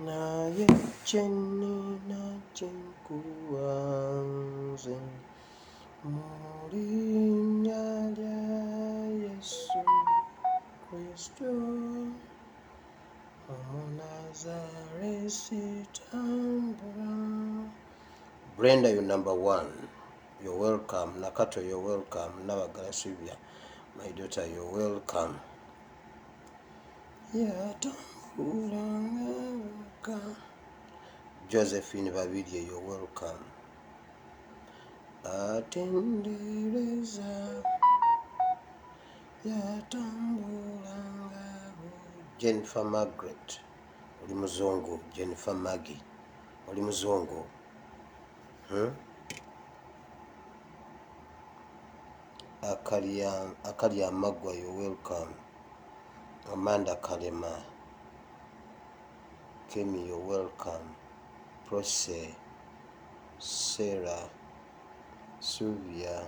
naye kyenina kyenkuwanze mu linnya lya Yesu Kristo Omunazaresi tambula. Brenda, you're number one. You're welcome. Nakato, you're welcome. Nabagala Sylvia, my daughter, you're welcome. Yatambulanga. Josephine Babidye, you're welcome. Atendereza yatambulanga. Jennifer Margaret, oli muzungu. Jennifer Maggie, oli muzungu. Akalia Magwa, you're welcome. Amanda Kalema, Kemi, you're welcome. Prose, Sarah, Sylvia,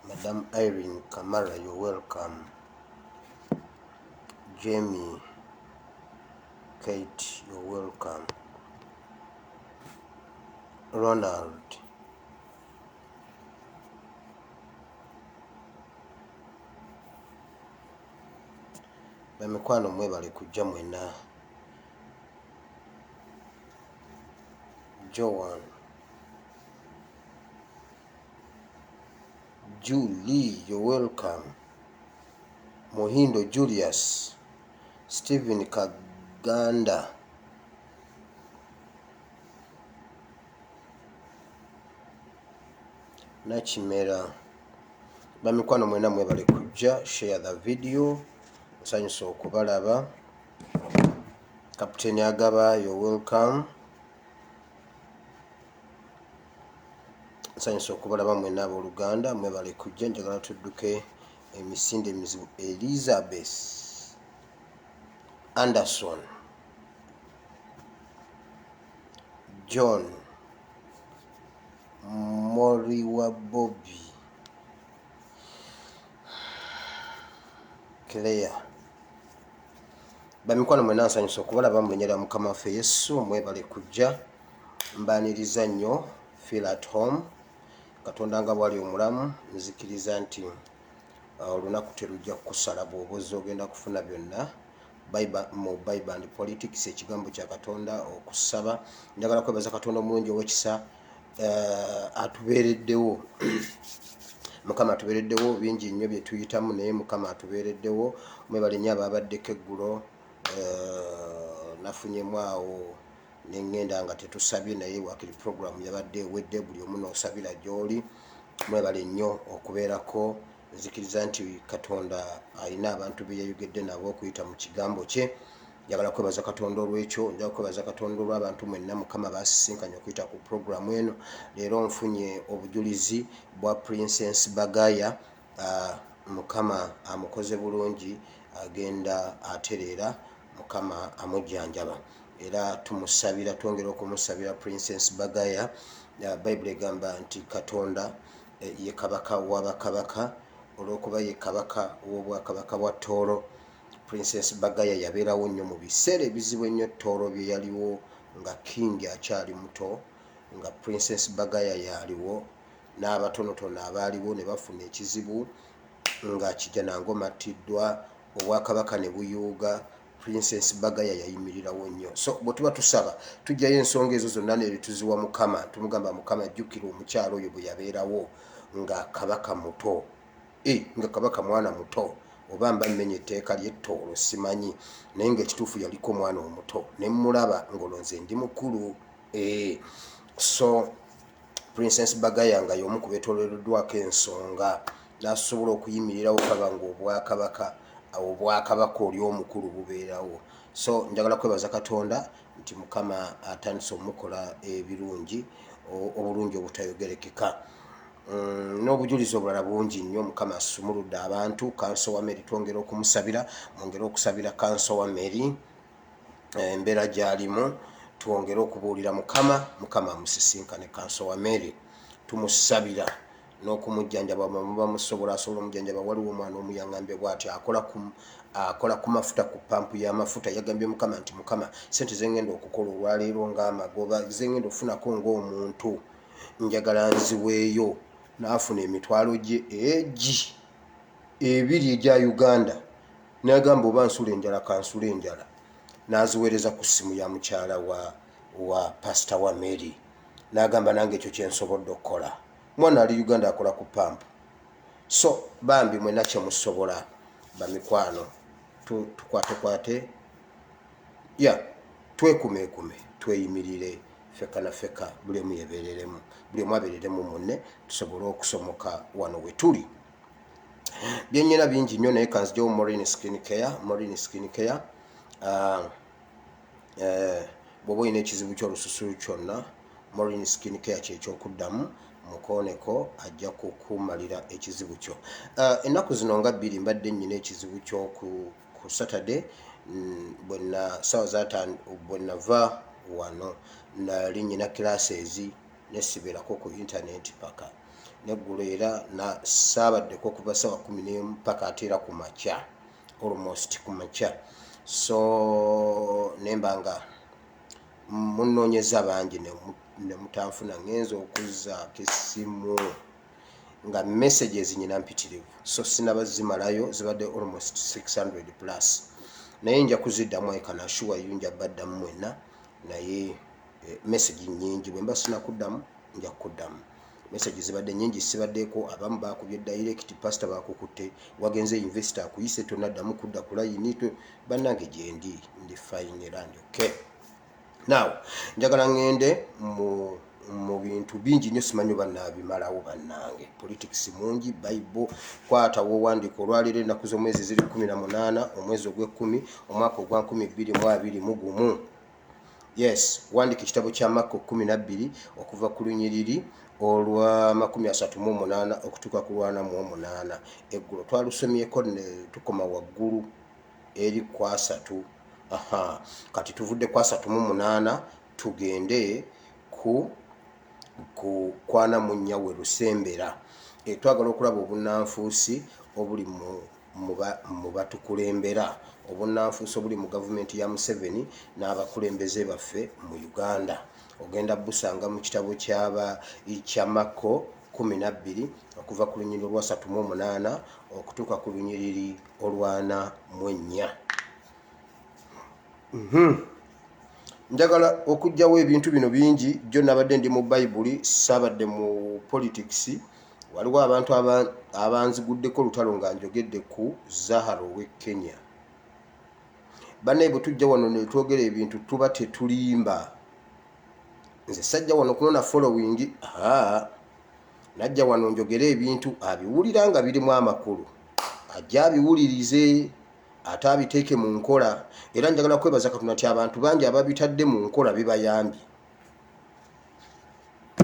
Madam Irene Kamara, you're welcome. Jamie, Kate, you're welcome. Ronald, bamikwano mwebale kujja mwena. Joan, Julie, you're welcome. Mohindo Julius, Stephen Kaganda, Nachimera, bamikwano mwena mwebale kujja. Share the video. Nsanyusa okubalaba. Captain Agaba, you're welcome. Nsanyusa okubalaba mwena abooluganda mwebale kujja. Njagala tudduke emisinde emizibu. Elizabeth Anderson, John Moriwa, Bobby, Claire, bamikwano mwena nsanyusa okubalaba mu linnya lya Mukama waffe Yesu. Mwebale kujja. Mbaniriza nnyo. Feel at home. Katonda nga bwali omulamu, nzikiriza nti olunaku terujja kukusala bw'oba ozze ogenda kufuna byonna mu Bible and Politics, ekigambo kya Katonda okusaba. Njagala kwebaza Katonda omulungi ow'ekisa atubeereddewo. Mukama atubeereddewo, bingi nnyo bye tuyitamu naye Mukama atubeereddewo. Mwebale nnyo ababaddeko eggulo. Nafunyemu awo ne ŋŋenda nga tetusabye naye wakiri program yabadde ewedde, buli omu n'osabira gy'oli. Mwebale nnyo okubeerako. Nzikiriza nti Katonda alina abantu be yayogedde nabo okuyita mu kigambo kye. Njagala kwebaza Katonda olw'ekyo. Njagala kwebaza Katonda olw'abantu mwenna Mukama basisinkanye okuyita ku programu eno. Leero nfunye obujulizi bwa Princess Bagaya. Mukama amukoze bulungi, agenda atereera. Mukama amujjanjaba era tumusabira, twongera okumusabira Princess Bagaya. Bible egamba nti Katonda ye kabaka w'abakabaka, olw'okuba ye kabaka w'obwakabaka bwa Tooro. Princess Bagaya yabeerawo nnyo mu biseera ebizibu ennyo Tooro bye yaliwo nga king akyali muto, nga Princess Bagaya yaliwo, n'abatonotono abaaliwo ne bafuna ekizibu nga Kijanangoma attiddwa, obwakabaka ne buyuuga. Princess Bagaya yayimirirawo nnyo. So bwe tuba tusaba tujjayo ensonga ezo zonna ne tuziwa Mukama, tumugamba Mukama ajjukira omukyalo oyo bwe yabeerawo nga kabaka muto, nga kabaka mwana muto. Oba mba mmenya etteeka ly'ettoolo simanyi, naye ng'ekituufu yaliko omwana omuto ne mmulaba ng'olonze ndi mukulu. So Princess Bagaya nga y'omu ku beetooloddwako ensonga n'asobola okuyimirirawo kaba ng'obwakabaka oli omukulu bubeerawo. So njagala kwebaza Katonda nti Mukama atandise omukola ebirungi, obulungi obutayogerekeka. N'obujulizi obulala bungi nnyo. Mukama asumuludde abantu. Kanso wa Mary twongera okumusabira, mwongera okusabira Kanso wa Mary embeera gy'alimu. tuongere okubuulira mukama amusisinkane Kanso wa Mary tumusabira n'okumujjanjaba muba musobola asobola omujjanjaba. Waliwo omwana omuyaŋŋambe bw'ati akola ku mafuta ku pampu y'amafuta. Yagambye mukama nti mukama sente zengenda okukola olwaleero ng'amagoba zengenda ofunako ng'omuntu njagala nziweeyo. N'afuna emitwalo gye ebiri egya Uganda. N'agamba oba nsula enjala kansula enjala. N'aziweereza ku ssimu ya mukyala wa pasita wa Mary. N'agamba nange ekyo kyensobodde okukola. Mwana ali Uganda akola ku pampu. So bambi mwenna kyemusobola bamikwano tukwatekwate twekumeekume tweyimirire feka na feka buli omu yebeereremu buli omu abeereremu munne tusobole okusomoka wano we tuli. Byennyina bingi nnyo naye kanzijawo Morin Skin Care. Bw'oba olina ekizibu ky'olususu kyonna Morin Skin Care kyekyokuddamu mukooneko ajja kukumalira ekizibu kyo. Ennaku zino nga bbiri mbadde nnyina ekizibu kyo ku Saturday ssaawa za5 bwe nava wano nali nnyina classes nesiberako ku internet paka neggulo era saabaddeko okuva ssaawa 11 paka ate era ku makya almost ku makya. So nembanga munnoonyeza bangi ne mutanfuna ngenza okuzzaako essimu nga messages nyina mpitirivu. So sinaba zimalayo zibadde almost 600 plus. Naye nja kuziddamu I can assure you nja baddamu mwenna naye message nyingi bwe mba sinakuddamu nja kuddamu. Message zibadde nyingi sibaddeeko abamu baakubye direct pastor baakukutte wagenze investor akuyise tonaddamu kudda ku layini bannange gye ndi fine era ndi okay. Now njagala ngende mu bintu bingi nnyo simanyi bannabimalawo bannange. Politics mungi Bible kwata wowandiika olwaliro ennaku z'omwezi ziri 18 omwezi ogw'ekkumi omwaka ogwa 2021. Yes, wandika ekitabo kya Marko 12 okuva ku lunyiriri olwa 38 okutuuka ku lwa 48. Eggulo twalusomyeko ne tukoma waggulu eri kwa 3. Kati tuvudde kwa 38 tugende ku kwana munnyawe Lusembera. Twagala okulaba obunnanfuusi obuli mu batukulembera, obunnanfuusi obuli mu gavumenti ya Museveni n'abakulembeze baffe mu Uganda. Ogenda busanga mu kitabo kya Marko 12 okuva ku lunyiriri olwa 38 okutuuka ku lunyiriri olwa 44. Njagala okujjawo ebintu bino bingi jjo nabadde ndi mu Bayibuli saabadde mu politics. Waliwo abantu abanziguddeko lutalo nga njogedde ku Zahara ow'e Kenya. Bannaye bwe tujja wano ne twogera ebintu tuba tetulimba. Nze sajja wano kunona following. Najja wano njogere ebintu abiwulira nga birimu amakulu ajja abiwulirize ate abiteeke mu nkola. Era njagala kwebaza Katonda nti abantu bangi ababitadde mu nkola bibayambye.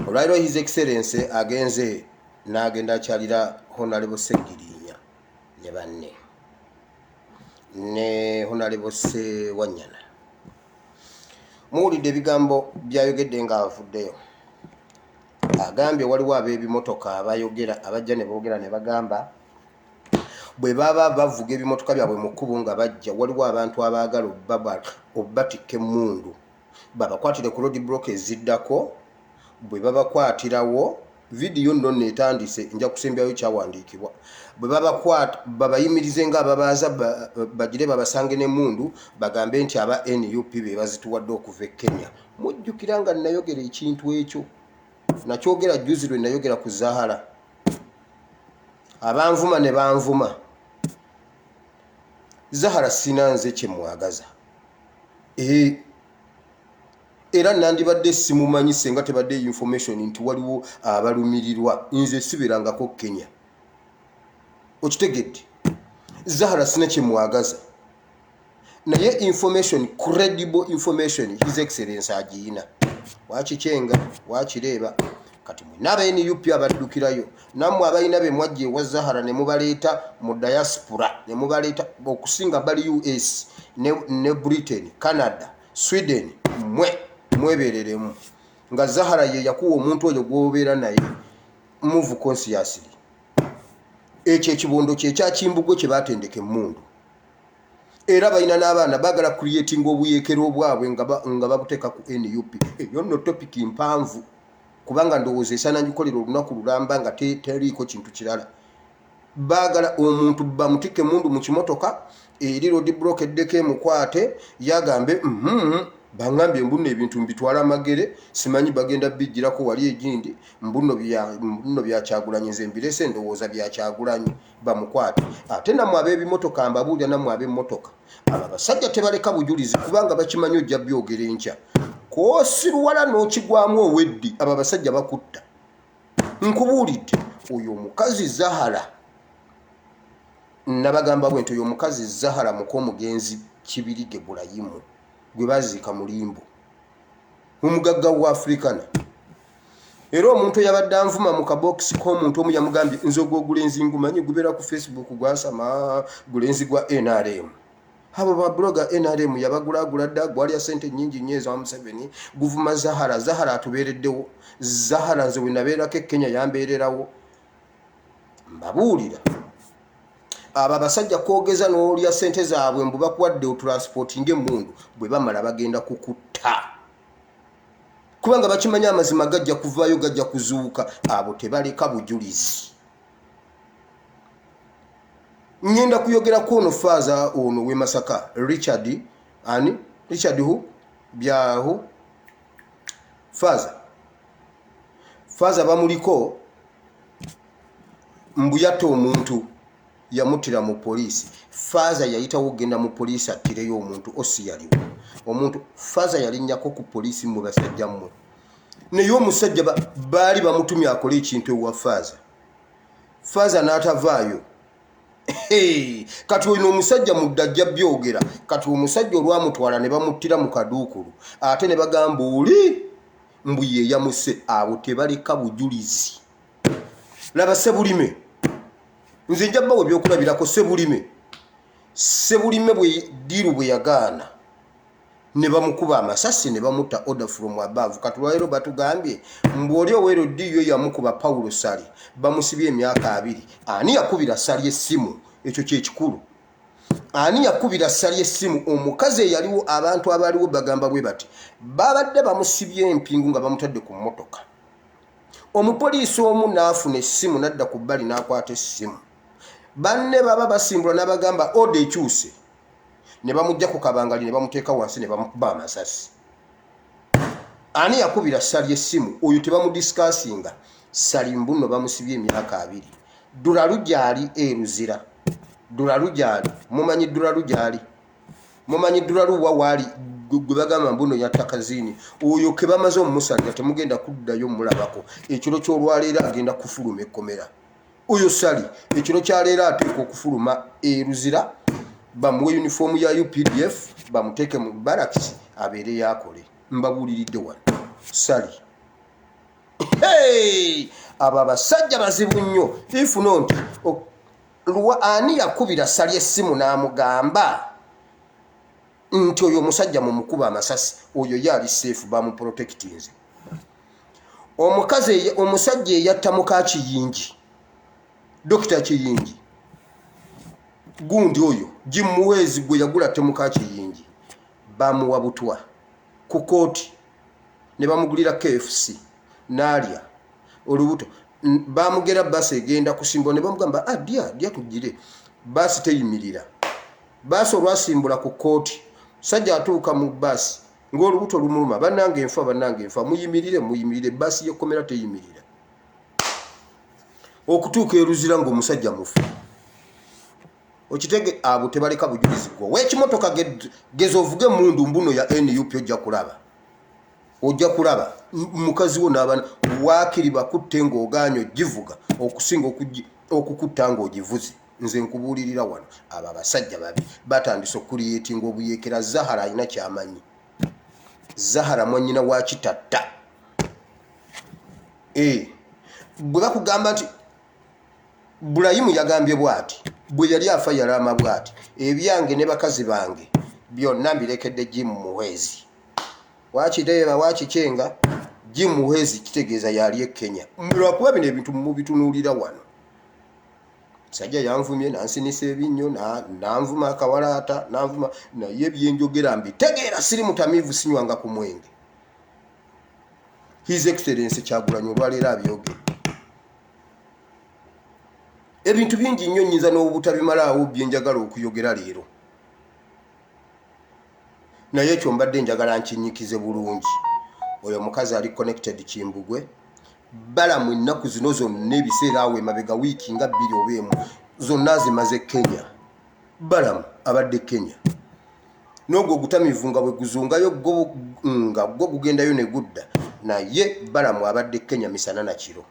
Olwaliro His Excellency agenze n'agenda akyalira Honorable Segirinya ne banne ne Honorable Sewanyana. Muwulidde ebigambo byayogedde ng'avuddeyo. Agambye waliwo ab'ebimotoka abayogera abajja ne boogera ne bagamba bwe baba bavuga ebimotoka byabwe mu kkubo nga bajja waliwo abantu abaagala obbatikka emmundu babakwatire ku road block eziddako. Bwe babakwatirawo vidiyo nno neetandise nja kusembyayo kyawandiikibwa. Bwe babakwata babayimirize ng'ababaaza bagire babasange n'emmundu bagambe nti aba NUP be bazituwadde okuva e Kenya. Mujjukira nga nayogera ekintu ekyo nakyogera jjuzi lwe nayogera ku Zahara. Abanvuma ne banvuma. Zahara sina nze kye mwagaza. Era nandibadde simumanyi senga tebadde information nti waliwo abalumirirwa. Nze siberangako Kenya. Okitegedde. Zahara sina kye mwagaza. Naye information, credible information, His Excellency agiina. Wakikyenga, wakireeba. Kati mwe n'aba NUP abaddukirayo nammwe abalina be mwajja ewa Zahara ne mubaleeta mu diaspora ne mubaleeta okusinga bali US ne Britain, Canada, Sweden. Mwe mwebereremu nga Zahara ye yakuwa omuntu oyo gwobeera naye move consciously ekyo ekibondo kye kyakimbugwe kye batendeke mundu era balina n'abaana bagala creating obuyeekero bwabwe nga babuteka ku NUP eyo nno topic mpanvu kubanga ndowooza esana ngikolera olunaku lulamba nga teriiko kintu kirala bagala omuntu bamutike mundu mu kimotoka eri road block eddeke mukwate yagambe bangambye mbuno ebintu mbitwala magere simanyi bagenda bijjirako wali egindi mbuno bya Kyagulanyi nze mbirese ndowooza bya Kyagulanyi bamukwate ate namwe ab'ebimotoka mbabuulira namwe ab'emmotoka aba basajja tebaleka bujulizi kubanga bakimanyi ojja byogera enkya koosiruwala n'okigwamu oweddi aba basajja bakutta nkubuulidde oyo omukazi Zahara nabagamba bwento oyo omukazi Zahara mukomugenzi Kibirige Bulayimu gwe baziika mulimbo omugagga wa Africana era omuntu yabadde anvuma mu kabokisi k'omuntu omu yamugambye nze ogw'ogulenzi ngumanyi gubeera ku Facebook gwasama gulenzi gwa NRM abo babloga NRM yabagulagula dda gwalya sente nyingi nnyo eza Museveni guvuma Zahara atubeereddewo Zahara nze we nabeerako Kenya yambeererawo mbabuulira aba basajja kwogeza n'olya sente zaabwe mbu bakuwadde otransporting emundu bwe bamala bagenda kukutta kubanga bakimanya amazima gajja kuvaayo gajja kuzuuka abo tebaleka bujulizi ngenda kuyogerako ono Faaza ono we Masaka Richard who byahu Faaza bamuliko mbuyata omuntu yamutira mu poliisi Faaza yayitawo genda mu poliisi attireyo omuntu osi yaliwo omuntu Faaza yalinnyako ku poliisi mu basajja mmwe naye omusajja baali bamutumye akole ekintu ewa Faaza n'atavaayo kati olina omusajja muddajja byogera kati omusajja olwamutwala ne bamuttira mu kaduukulu ate ne bagamba oli mbu ye yamuse abo tebaleka bujulizi laba Sebulime nze njabbawo ebyokulabirako Sebulime bwe diiru bwe yagaana ne bamukuba amasasi ne bamutta order from above kati lwaleero batugambye mbu oli owero diyo yamukuba Paulo Sali bamusibye emyaka 2 ani yakubira Sali essimu ekyo kyekikulu ani yakubira Sali essimu omukazi eyaliwo abantu abaliwo bagamba bwe bati babadde bamusibye empingu nga bamutadde ku mmotoka omupoliisi omu n'afuna essimu nadda ku bbali n'akwata essimu banne baba basimbula n'abagamba ode ekyuse ne bamujja ku kabangali ne bamuteeka wansi ne bamukuba amasasi ani yakubira Sali essimu oyo tebamudisikasinga Sali mbuno bamusibye emyaka 2 Dulalugyali eruzira Dulalugyali mumanyi Dulalugyali mumanyi Dulaluwa wali gwe bagamba mbuno yatta kazini oyo ke bamaze omusalira temugenda kuddayo mulabako ekiro ky'olwaleero agenda kufuluma ekkomera oyo Sali ekiro kyaleero ateeka okufuluma eruzira bamuwe uniform ya UPDF bamuteke mu barracks abeere yakole mbabuuliridde wano Sali aba basajja bazibu nnyo if not ani yakubira Sali essimu n'amugamba nti oyo omusajja mu mukuba amasasi oyo yali safe bamuprotectinze omusajja eyatta muka Kiyingi Dr. Kiyingi gundi oyo Jimuwezi gwe yagula temuka Kiyingi bamuwa butwa ku kooti ne bamugulira KFC n'alya olubuto bamugera basi egenda kusimba ne bamugamba dia tugire basi teyimirira basi olwasimbula ku kooti sajja atuuka mu basi ng'olubuto lumuluma bannange enfa muyimirire basi yekomera teyimirira okutuuka eruzira ng'omusajja mufu okitege abo tebaleka bujulizi gwo w'ekimotoka gezo ovuge mundu mbuno ya NUP ojja kulaba mukazi wo n'abana waakiri bakutte ng'ogaanyo givuga okusinga okukutta ng'ogivuze nze nkubuulirira wano aba basajja babi batandise okuliyetinga obuyeekera Zahara alina kyamanyi Zahara mwannyina wa kitatta bwe bakugamba nti Bulayimu yagambye bwati bwe yali afa yalama bwati ebyange ne bakazi bange byonna mbirekedde Jim Muhwezi wakiteeba wakichenga jimuhezi kitegeeza yali e Kenya lwakuba bino ebintu mubitunuulira wano sajja yanvumye nansinisa ebinnyo nanvuma akawalaata nanvuma naye byenjogera mbitegeera siri mutamiivu sinywanga ku mwenge His Excellency Kyagulanyi olwaleero abyogedde ebintu bingi nnyo nnyinza n'obutabimalaawo byenjagala okuyogera leero naye ekyo mbadde njagala nkinyikize bulungi oyo mukazi ali connected Kimbugwe Balamu ennaku zino zonna ebiseera awo emabega wiiki nga 2 oba 1 zonna zimaze Kenya Balamu abadde Kenya n'ogwo gutamivu nga bwe guzungayo nga gwo gugendayo ne gudda naye Balamu abadde Kenya misana na kiro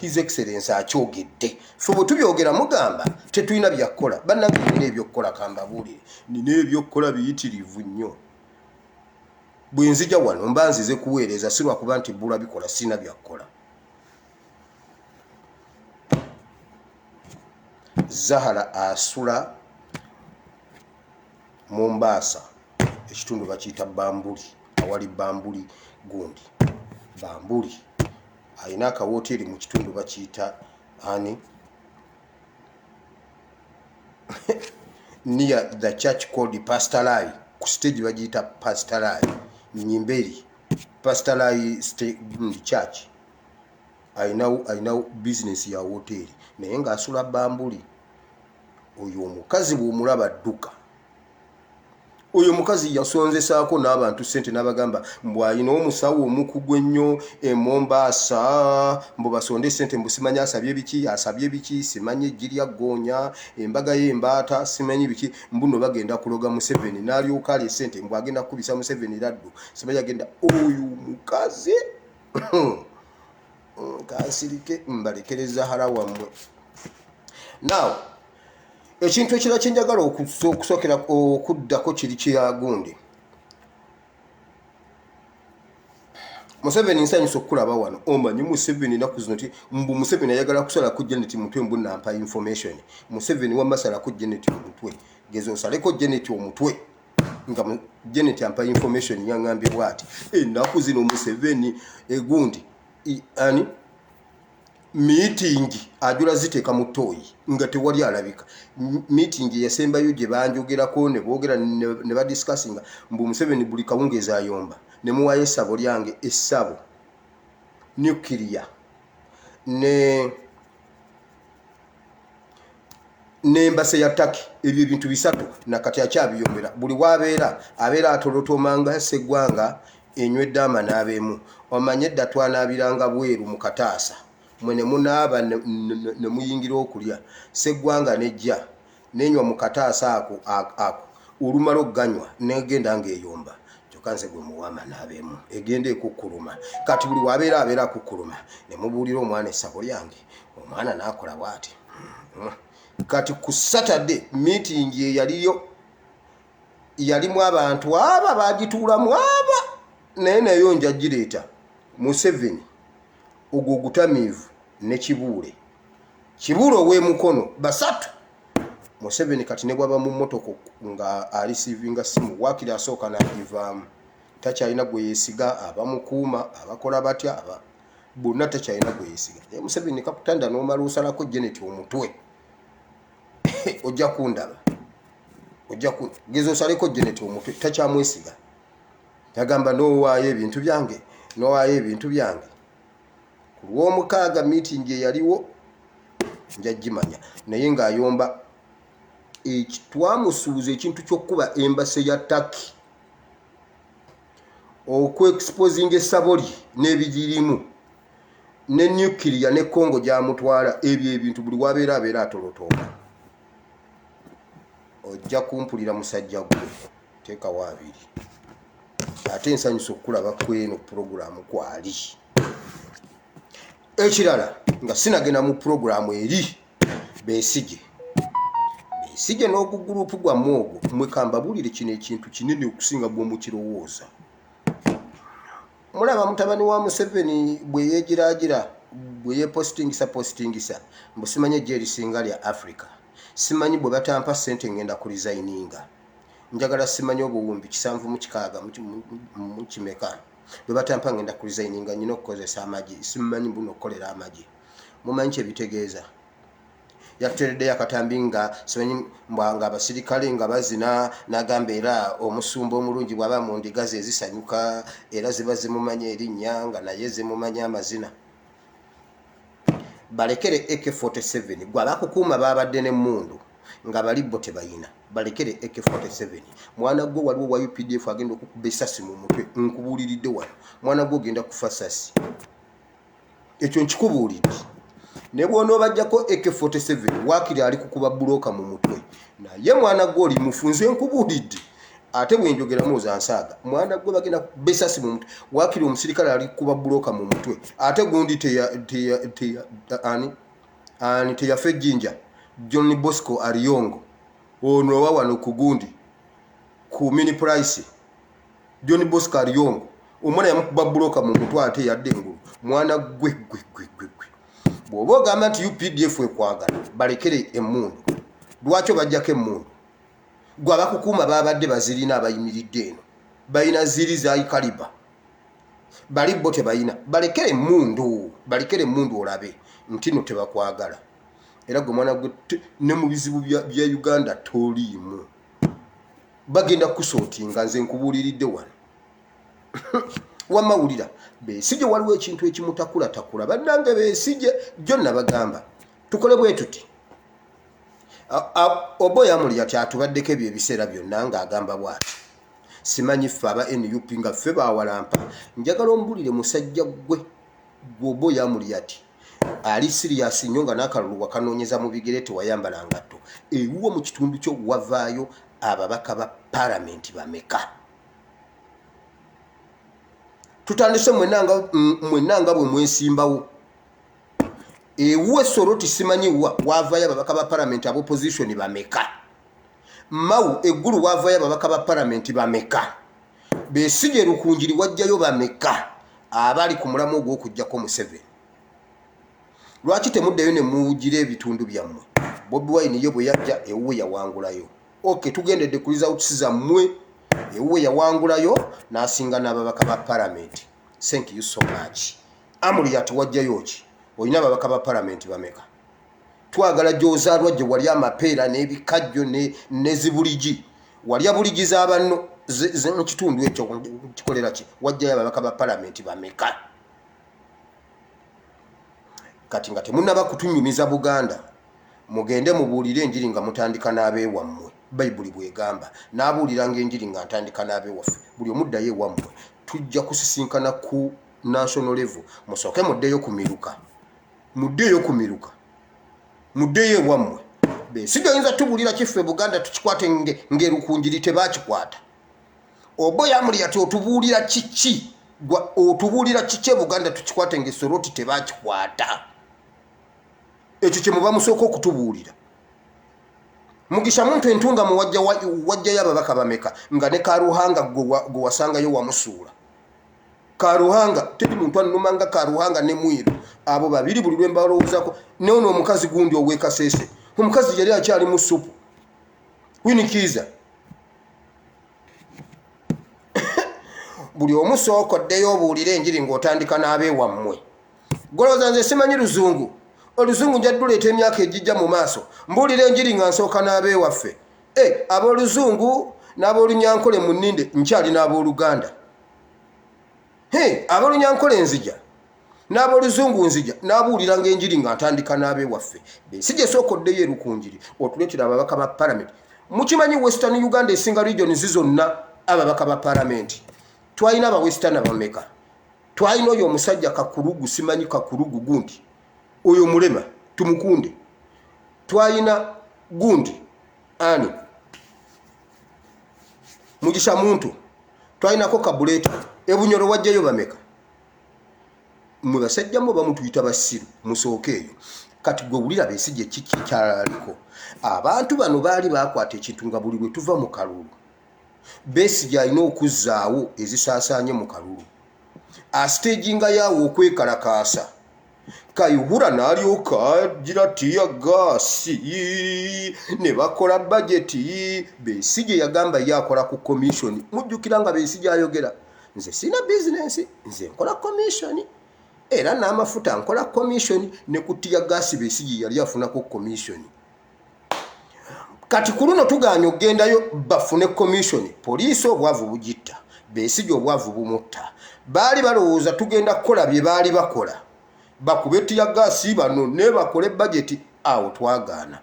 His Excellency akyogedde fe bwe tubyogera mugamba tetulina byakkola bannange nina ebyokkola kambabuulire nina ebyokkola biyitirivu nnyo bwe nzija wano mba nzize kuweereza si lwakuba nti bbula bikola sina byakkola Zahara asula Mombasa ekitundu bakiyita Bambuli awali Bambuli gundi Bambuli ayina akawoteri mu kitundu bakiyita ani near the church called Pastalai ku stage bagiyita Pastalai Nyimberi Pastalai church ayina business ya hoteri naye ng'asula Bambuli oyo omukazi bw'omulaba adduka oyo mukazi yasonzesaako n'abantu ssente n'abagamba mbu ayina omusawo omukugu ennyo e Mombasa mbu basonde ssente mbu simanyi asabye biki simanyi eggi lyaggonya embaga y'embaata simanyi biki mbu no bagenda kuloga Museveni n'alyoka alya ssente mbu agenda kukubisa Museveni laddu simanyi agenda oyo mukazi kansirike mbalekereza Zahara wammwe now ekintu ekirala kyenjagala okusokera okuddako kiri kyagundi Museveni nsanyusa okulaba wano omanyi Museveni naku zino ti mbu Museveni ayagala kusala ku Janet Mutwe mbu nampa information Museveni wamasala ku Janet Mutwe gezo saleko Janet omutwe nga Janet ampa information yangambye bwati naku zino Museveni egundi ani meeting ajula ziteeka mu toyi nga tewali alabika meeting yasembayo gye banjogerako ne boogera ne ba discussinga mbu Museveni buli kawungeza ayomba ne muwaye essabo lyange essabo nuclear n'embase ya Turkey ebyo bintu bisatu nakati akyabiyombera buli wabeera abeera atolotomanga Sseggwanga enywedde amanaabemu omanye edda twanaabiranga bweru mu kataasa mwene munaaba ne muyingira okulya Sseggwanga nejja nenywa mu kataasa ako olumala okuganywa negenda ng'eyomba kyokka nze gwe muwama n'abeemu egenda ekukkuluma kati buli wabeera abeera akukkuluma ne mubuulira omwana essabo lyange omwana n'akola bw'ati kati ku Saturday meeting eyaliyo yalimu abantu aba bagituulamu aba naye nayo njagireeta Museveni ogwo gutamiivu ne Kibuule ow'emukono basatu Museveni kati ne bwaba mu mmotoka nga alisivinga simu waakiri asooka n'agivaamu takyalina gwe yeesiga abamukuuma abakola batya bonna takyalina gwe yeesiga naye Museveni kakutanda n'omala osalako Janet omutwe ojja kundaba geza osaleko Janet omutwe takyamwesiga yagamba n'owaayo ebintu byange ku lw'omukaaga meeting eyaliwo njagimanya naye ng'ayomba twamusuuza ekintu ky'okkuba embase ya Turkey okweexposinga essabo lye n'ebigirimu ne nuclear ne Congo gy'amutwala ebyo ebintu buli wabeera atolotooma ojja kumpulira musajja gwe teekawo abiri ate nsanyusa okulaba kweno puroguramu kwali ekirala nga sinagenda mu puroguramu eri Besigye n'ogugurupu gwammwe ogwo mwekambabulire kino ekintu kinene okusinga bw'omukirowooza mulaba mutabani wa Museveni bwe yeegiraagira bwe yeepositingisa mbu simanyi ejje erisinga lya Africa simanyi bwe batampa ssente ngenda ku resigninga njagala simanyi obuwumbi 7 mu 6 mu kimeka bwe batampa ngenda ku resigninga nyina okukozesa amagi simumanyi mbuno okukolera amagi mumanyi kyebitegeeza yatereddeyo akatambi nga simanyi mbwanga abasirikale nga bazina n'agamba era omusumba omulungi bw'aba mu ndiga ze ezisanyuka era ziba zimumanyi erinnya nga naye zimumanyi amazina balekere AK47 gwe abakukuuma babadde n'emmundu nga balibbo tebayina balekere AK47 mwana gwe waliwo wa UPDF agenda okukuba essasi mu mutwe nkubuuliridde wano mwana gwe ogenda kufa ssasi ekyo nkikubuulidde ne bw'onoobajjako AK47 waakiri ali kukuba buloka mu mutwe naye mwana gwe oli mufunze nkubuulidde ate bwenjogeramu ozansaaga mwana gwe bagenda kukuba essasi mu mutwe waakiri omusirikale ali kukuba buloka mu mutwe ate gundi teyafa ejjinja John Bosco Ariongo ono owa wano ku gundi ku mini price John Bosco Ariongo omwana yamukuba buloka mu mutwe ate yadde engulu mwana gwe bw'oba ogamba nti UPDF ekwagala balekere emmundu lwaki obajjako emmundu gwe abakukuuma babadde bazirina abayimiridde eno balina ziri za ikaliba bali bo tebalina balekere emmundu olabe nti no tebakwagala era gwe mwana gwe ne mu bizibu bya Uganda toliimu bagenda kusootinga nze nkubuuliridde wano wamawulira Besigye waliwo ekintu ekimutakula bannange Besigye jonna bagamba tukole bwe tuti Oboya Amuriat atubaddeko ebyo ebiseera byonna ng'agamba bw'ati simanyi ffe aba NUP nga ffe bawalampa njagala ombulire musajja gwe Oboya Amuriat ali serious nnyo nga n'akalulu wakanoonyeza mu bigere tewayambala ngatto ewuwo mu kitundu kyo wavaayo ababaka ba palamenti bameka tutandise mwenanga bwe mwesimbawo ewuwe Soroti simanyi wavaayo ababaka ba palamenti ab'opposition bameka Mau eggulu wavaayo ababaka ba palamenti bameka Besigye Rukunjiri wajjayo bameka abali ku mulamu ogw'okuggyako Museveni lwaki temuddeyo ne muwugira ebitundu byammwe Bobi Wine ye bwe yajja ewuwe yawangulayo tugendedde ku results zammwe ewuwe yawangulayo n'asinga n'ababaka ba palamenti thank you so much Amuriat wajjayo ki olina ababaka ba palamenti bameka twagala gy'ozaalwa gye wali amapeera n'ebikajjo n'ezibuligi walya buligi z'abanno mu kitundu ekyo kikolera ki wajjayo ababaka ba palamenti bameka kati nga temunnaba kutunyumiza Buganda mugende mubuulire enjiri nga mutandika n'abeewammwe Bayibuli bwegamba n'abuuliranga enjiri nga ntandika n'abeewaffe buli omuddayo ewammwe tujja kusisinkana ku national level musooke muddeyo muddeyo ewammwe Besigye oyinza tubuulira kiffe Buganda tukikwate ng'erukunjiri tebakikwata Oboya Amuriat otubuulira kiki Buganda tukikwate ng'esoroti tebakikwata ekyo kye muba musooka okutubuulira Mugisha muntu entunga mu wajjayo ababaka bameka nga ne Karuhanga gwe wasangayo wamusuula Karuhanga teri muntu annuma nga Karuhanga ne Mwiru abo babiri buli lwe mbalowoozaako ne ono omukazi gundi ow'Ekasese omukazi yali akyali mu supu Winikiza buli omu sookoddeyo obuulire enjiri ng'otandika n'abeewammwe golowooza nze simanyi Luzungu Oluzungu njadduleeta emyaka ejijja mu maaso mbuulira enjiri nga nsooka n'abeewaffe ab'Oluzungu n'ab'Olunyankole mu nninde nkyali n'ab'Oluganda ab'Olunyankole nzija n'ab'Oluzungu nzija n'abuuliranga enjiri nga ntandika n'abeewaffe Besigye sookoddeyo erukunjiri otuleetera ababaka ba palamenti mukimanyi Western Uganda esinga region zonna ababaka ba palamenti twalina aba Western abameka twalina oyo omusajja Kakulugu simanyi Kakulugu gundi oyo mulema tumukunde twalina gundi ani Mugisha muntu twalinako Kabuleta Ebunyoro wajjayo bameka mwe basajjamu bamutuyita basiru musookeeyo kati gwe wulira Besigye kiki kyaliko abantu bano baali bakwata ekintu nga buli lwe tuva mu kalulu Besigye alina okuzzaawo ezisaasaanye mu kalulu astaging yaawo okwekalakaasa Kayihura n'alyoka gira tiya gaasi ne bakola budgeti Besigye yagamba yakola ku commission mujjukira nga Besigye ayogera nze sina business, nze nkola commission era n'amafuta nkola commission ne kutiya gas Besigye yali afunako commission. Kati kuluno tuganya ogendayo bafune commission, poliisi obwavu bugitta, Besigye obwavu bumutta. Baali balowooza tugenda kukola bye baali bakola, bakube tiya gas bano ne bakole budget, awo twagaana.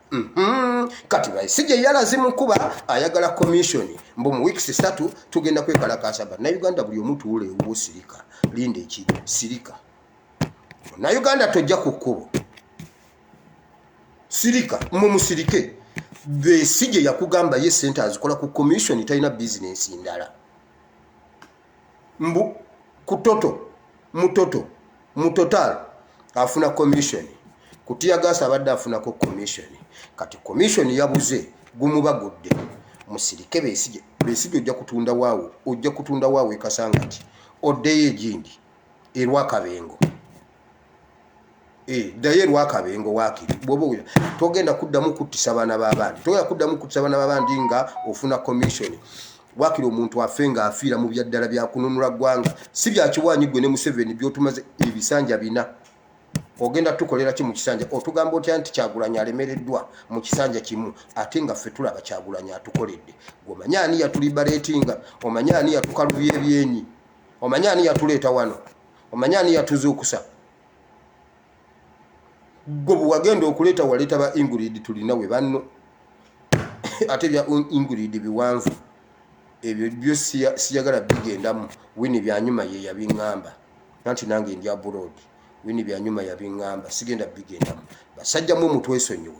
Kati Besigye yalazimukuba ayagala commission, mbu mu weeks 3 tugenda kwekalakaasa na Uganda buli omuntu ule obusirika linde eki sirika na Uganda tojja ku kkubo sirika mu musirike. Besigye yakugamba ye sente azikola ku commission talina business ndala. Mbu kutoto mu total afuna commission, kutiya gas abadde afunako commission. Kati commission yabuze gumubagudde musirike Besigye ojja kutunda waawo ekasangati oddeyo egindi erwakabengo daye Rwakabengo wakiri bwobo togenda kuddamu kuttisa bana babandi, togenda kuddamu kuttisa bana babandi nga ofuna commission. Wakiri omuntu afenga afiira mu byaddala bya kununula gwanga si bya kiwanyi gwe ne Museveni byotumaze ebisanja bina. Ogenda tukolera ki mu kisanja? Otugamba otya nti Kyagulanyi alemereddwa mu kisanja kimu ate nga ffe tulaba Kyagulanyi atukoledde. Gwomanyi ani yatuliberatinga, omanyi ani yatukalubya ebyenyi, omanyi ani yatuleeta wano, omanyi ani yatuzuukusa. Gobu wagenda okuleta waleta ba Ingrid tulina we banno ate bya Ingrid biwanvu ebyo byo siyagala bigendamu. Wini byanyuma ye yabingamba nanti nange ndi abroad, wini byanyuma yabingamba sigenda bigendamu. Basajja mu mutwe esonyiwe.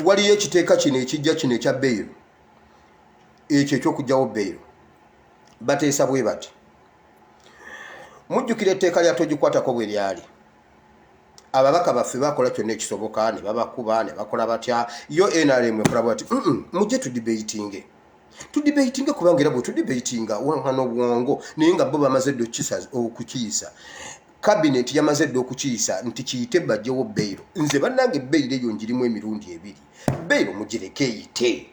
Waliyo ekiteeka kino ekijja kino ekya bail, ekyo ekyokugyawo bail bateesa bwe bati. Mujjukira etteeka lya togikwatako bwe lyali. Ababaka baffe bakola kyonna ekisoboka ne babakuba ne bakola batya. Yo NRM ekola bwati mujje tudibatinge kubanga era bwe tudibatinga wankana obwongo naye nga bo bamaze dde okukiisa. Cabinet yamaze dde okukiisa nti kiyite bajjewo bail. Nze bannange bail eyo njirimu emirundi 2. Bail mugireke eyite.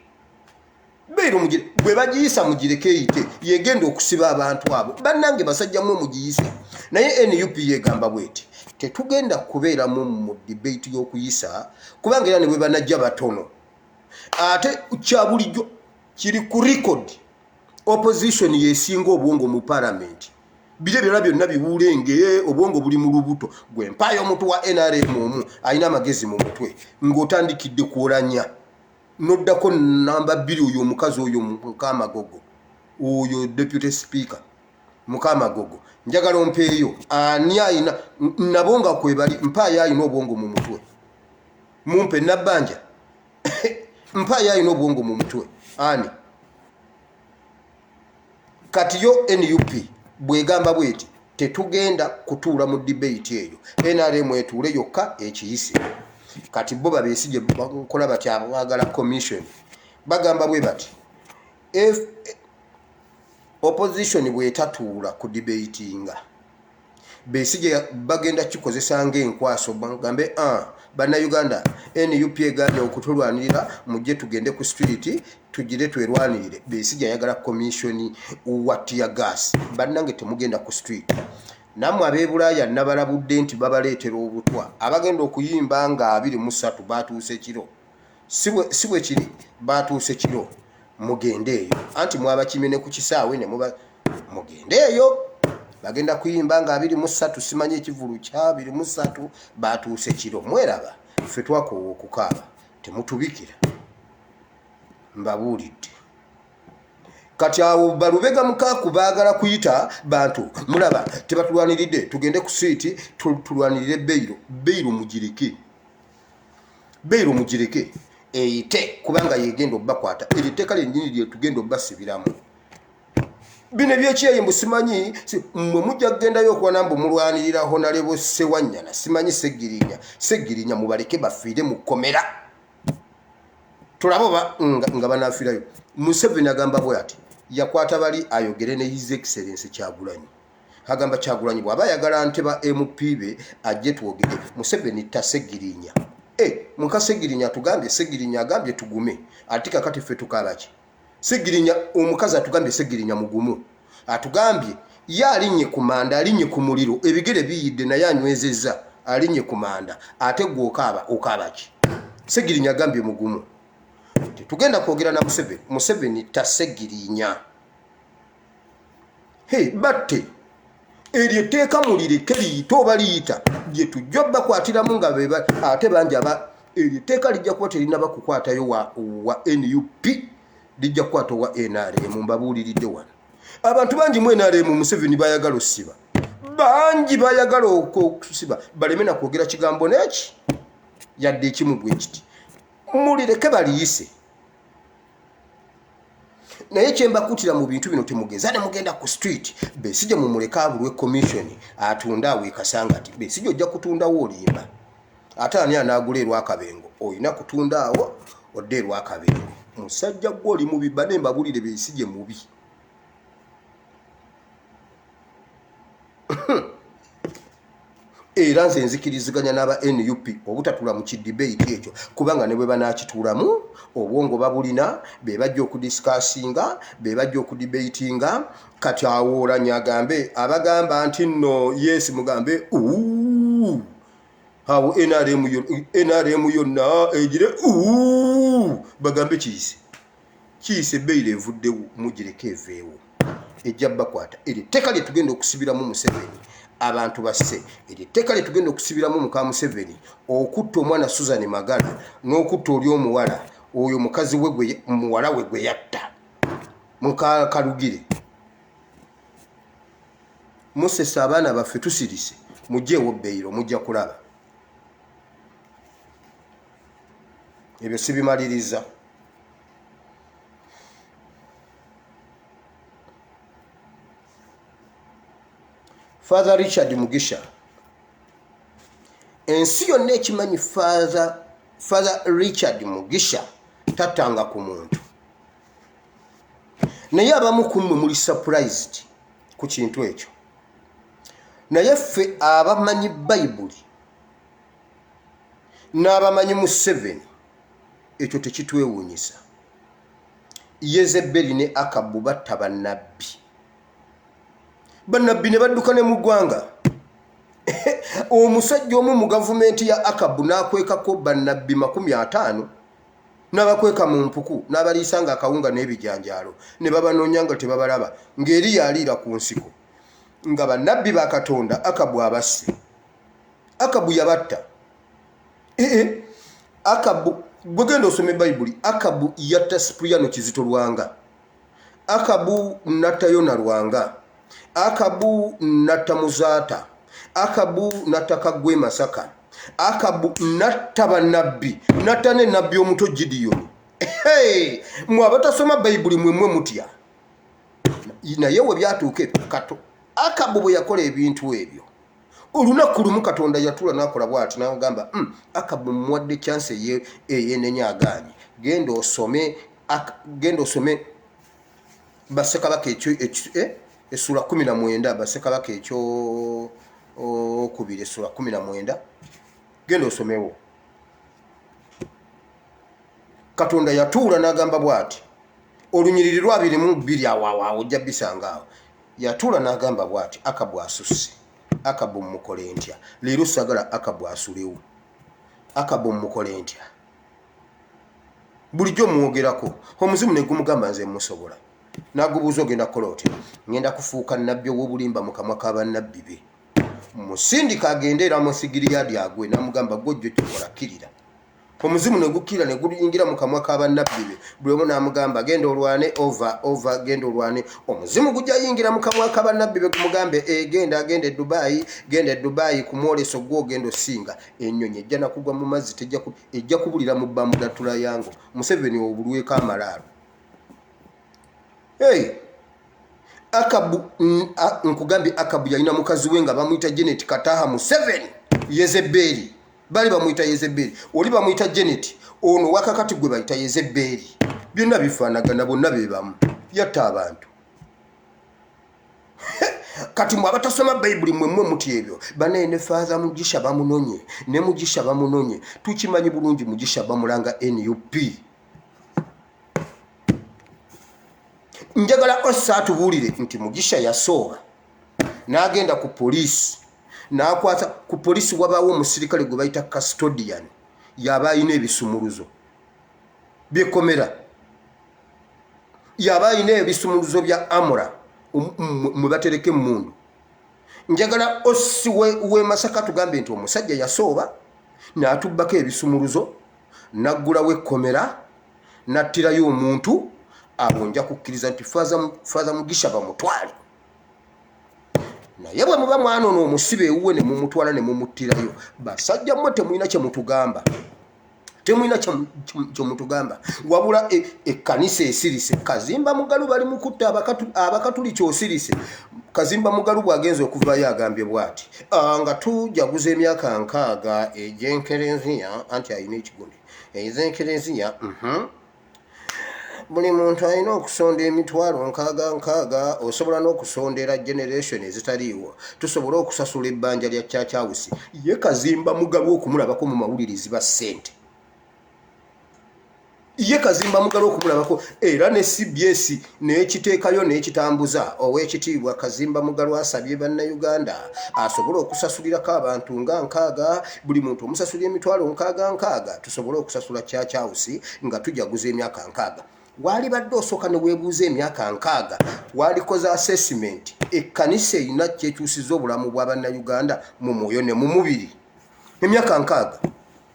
Bwe bagiyisa mugireke eyite yegenda okusiba abantu abo. Bannange basajja mu mugiyise. Naye NUP yegamba bweti tetugenda kubeera mu debate y'okuyisa kubanga era ne bwe banajja batono. Ate kya bulijjo kiri ku record opposition yesinga obwongo mu parliament. Bire byonna byonna biwulenge obwongo buli mu lubuto. Gwe mpayo omuntu wa NRM omu alina amagezi mu mutwe ng'otandikidde kuolanya. Noddako namba 2 oyo omukazi oyo Mukamagogo, oyo deputy speaker Mukamagogo, njagala ompeeyo ani ayina nabo nga kwebali mpaayo ayina obwongo mu mutwe. Mumpe nabbanja mpaayo ayina obwongo mu mutwe ani. Kati yo NUP bwegamba bweti tetugenda kutuula mu debate eyo, NRM etuule yokka ekiyise. Kati bo Besigye bakola batya abagala commission bagamba bwe bati if opposition bwetatuula ku debatinga Besigye bagenda kikozesa ng'enkwaso bagambe bana Uganda NUP eganye okutulwanirira mujje tugende ku street tugire twerwanirire. Besigye ayagala commission watiya gas bannange temugenda ku street. Namwe ab'Ebulaaya nabalabudde nti babaleetera obutwa abagenda okuyimba nga 23 batuuse kiro sibwe kiri batuuse kiro. Mugende eyo anti mwabakimene ku kisaawe ne mugende eyo bagenda kuyimba nga 23 simanyi ekivulu kya 23 batuuse kiro. Mweraba ffe twakoowa okukaaba temutubikira mbabuulidde. Kati awo balubega mukaku baagala kuyita bantu mulaba tebatulwaniridde tugende ku street tulwanirire bail mugireke eyite kubanga yegenda obbakwata eriteeka lyennyini lye tugenda obbasibiramu. Bino ebyekiyembu simanyi mwe mujja kugendayo okuba mbu mulwanirira Honorable Ssewanyana simanyi Seggirinya mubaleke bafiire mu kkomera tulaba nga banaafiirayo. Museveni agamba bwe ati yakwata bali ayogere ne His Excellency Kyagulanyi. Agamba Kyagulanyi bw'aba ayagala nteba MP be ajje twogere. Museveni ta Seggirinya muka Segirinya tugambye Segirinya agambye tugume ati kakati ffe tukabaki Segirinya omukazi atugambye Segirinya mugumu atugambye yalinye kumanda alinye ku muliro ebigere biyidde naye anywezezza alinye kumanda ate gwe okabaki Segirinya agambye mugumu tugenda kwogera na Museveni ta Segirinya batte eryo etteeka mulireke liyita oba liyita gye tujja bakwatiramu nga beba ate bangi eryo etteeka lijja kuba terina bakukwatayo wa NUP lijja kukwata wa NRM mbabuuliridde wano abantu bangi mu NRM Museveni bayagala osiba bangi bayagala okusiba baleme na kwogera kigambo n'eki yadde ekimu bwe kiti mulireke baliyise naye kyembakutira mu bintu bino temugeza ne mugenda ku street Besigye mumuleka abulwe commission atunda awe kasanga ati Besigye ojja kutundawo olimba ate ani anaagulerwa akabengo oyina kutunda awo odderwa akabengo musajja gw'oli mubi bane mbabulire Besigye mubi era nze nzikiriziganya n'aba NUP obutatula mu kidebate ekyo kubanga ne bwe banaakituulamu obwongo babulina be bajja okudiscussinga be bajja okudebatinga kati awoolanya agambe abagamba nti nno yes mugambe awo NRM yonna egire bagambe kiyise ebbeeyire evuddewo mugireke eveewo ejja bakwata eri teka lye tugenda okusibiramu Museveni abantu basse eri teka lye tugenda okusibiramu muka Museveni okutta omwana Susan Magala n'okutta oli omuwala oyo mukazi we muwala we gwe yatta muka Kalugire Musesa abaana baffe tusirise mujjeewo bbeeyiro mujja kulaba ebyo sibimaliriza Father Richard Mugisha ensi yonna ekimanyi Father Richard Mugisha tatanga ku muntu naye abamu kummwe muli surprised ku kintu ekyo naye ffe abamanyi Bayibuli n'abamanyi Museveni ekyo tekitwewuunyisa Yezebeli ne Akabu batta bannabbi ne badduka ne mu ggwanga omusajja omu mu gavumenti ya Akabu n'akwekako bannabbi 50 n'abakweka mu mpuku n'abaliisa nga akawunga n'ebijanjaalo ne babanoonya nga tebabalaba ng'eri yaliira ku nsiko nga bannabbi ba Katonda Akabu abasse Akabu yabatta Akabu bwegenda osome Bayibuli Akabu yatta Sipuliyano Kizito Lwanga Akabu natta Yona Lwanga Akabu natta Muzaata Akabu natta Kagwe Masaka Akabu natta bannabbi natta ne nabbi omuto Gideon mwe abatasoma Bayibuli mwemwe mutya naye we byatuuka kato Akabu bwe yakola ebintu ebyo olunaku lumu Katonda yatula n'akola bw'ati n'agamba Akabu mwadde chance eyenenya agaanyi genda osome Bassekabaka ekyo Essula 19 Bassekabaka ekyo okubiri Essula 19 genda osomewo Katonda yatuula n'agamba bw'ati olunyiriri lwa 22 awo ojja bisanga awo yatuula n'agamba bw'ati Akabu asusse Akabu mukole ntya leero sagala Akabu asulewo Akabu mukole ntya bulijjo mwogerako omuzimu ne gumugamba nze musobola nagubuuza ogenda kukola otya ngenda kufuuka nnabbi ow'obulimba mu kamwa k'abannabbi be musindika agende era musigiriyadi agwe n'amugamba gwojjo kikola kirira omuzimu ne gukkira ne guyingira mu kamwa k'abannabbi be buli omu n'amugamba genda olwane over genda olwane omuzimu gujja yingira mu kamwa k'abannabbi be gumugambe genda e Dubai ku mwoleso gw'ogenda osinga ennyonyi ejja nakugwa mu mazzi ejja kubulira mu bbamudatula yango Museveni obulweko amalaalo Akabu nkugambye Akabu yalina mukazi we nga bamuyita Janet Kataha Museveni Yezebeli bali bamuyita Yezebeli oli bamuyita Janet ono wakakati gwe bayita Yezebeli byonna bifaanagana bonna be bamu yatta abantu kati mwe abatasoma bayibuli mwemwe muti ebyo banaye ne Father Mugisha bamunonye ne Mugisha bamunonye tukimanyi bulungi Mugisha bamulanga NUP. Njagala osatubuulire nti Mugisha yasooba n'agenda ku poliisi n'akwata ku poliisi wabaawo omusirikale gwe bayita custodian yaba ayina ebisumuluzo byekomera yaba ayina ebisumuluzo bya amura mwe batereka emmundu. Njagala osi we Masaka tugambe nti omusajja yasooba n'atubbako ebisumuluzo n'aggulawo ekkomera n'attirayo omuntu abo nja kukkiriza nti Father Mugisha bamutwale. Naye bwe muba mwanona omusibe ewuwe ne mumutwala ne mumuttirayo basajja mmwe temulina kye mutugamba. Temulina kye mutugamba wabula ekkanisa esirise Kazimba Mugalu bali mu kutta abakatuliki osirise. Kazimba Mugalu bw'agenza okuvayo agambye bw'ati nga tujaguza emyaka 6 egy'enkereziya anti ayina ekigundi ez'enkereziya buli muntu alina okusonda emitwalo 6 osobola n'okusondera generation ezitaliiwo tusobola okusasula ebbanja lya Church House. Ye Kazimba Mugalu okumulabako mu mawulirizi ba ssente. Ye Kazimba Mugalu okumulabako era ne CBS n'ekiteekayo n'ekitambuza ow'ekitiibwa Kazimba Mugalu asabye bannayuganda asobola okusasulirako abantu nga 6 buli muntu omusasulira emitwalo 6 tusobole okusasula Church House nga tujaguza emyaka 6. Wali badde osooka ne weebuuza emyaka 6 walikoze assessment ekkanisa erina kyekyusiza obulamu bw'abannayuganda mu mwoyo ne mu mubiri. Emyaka 6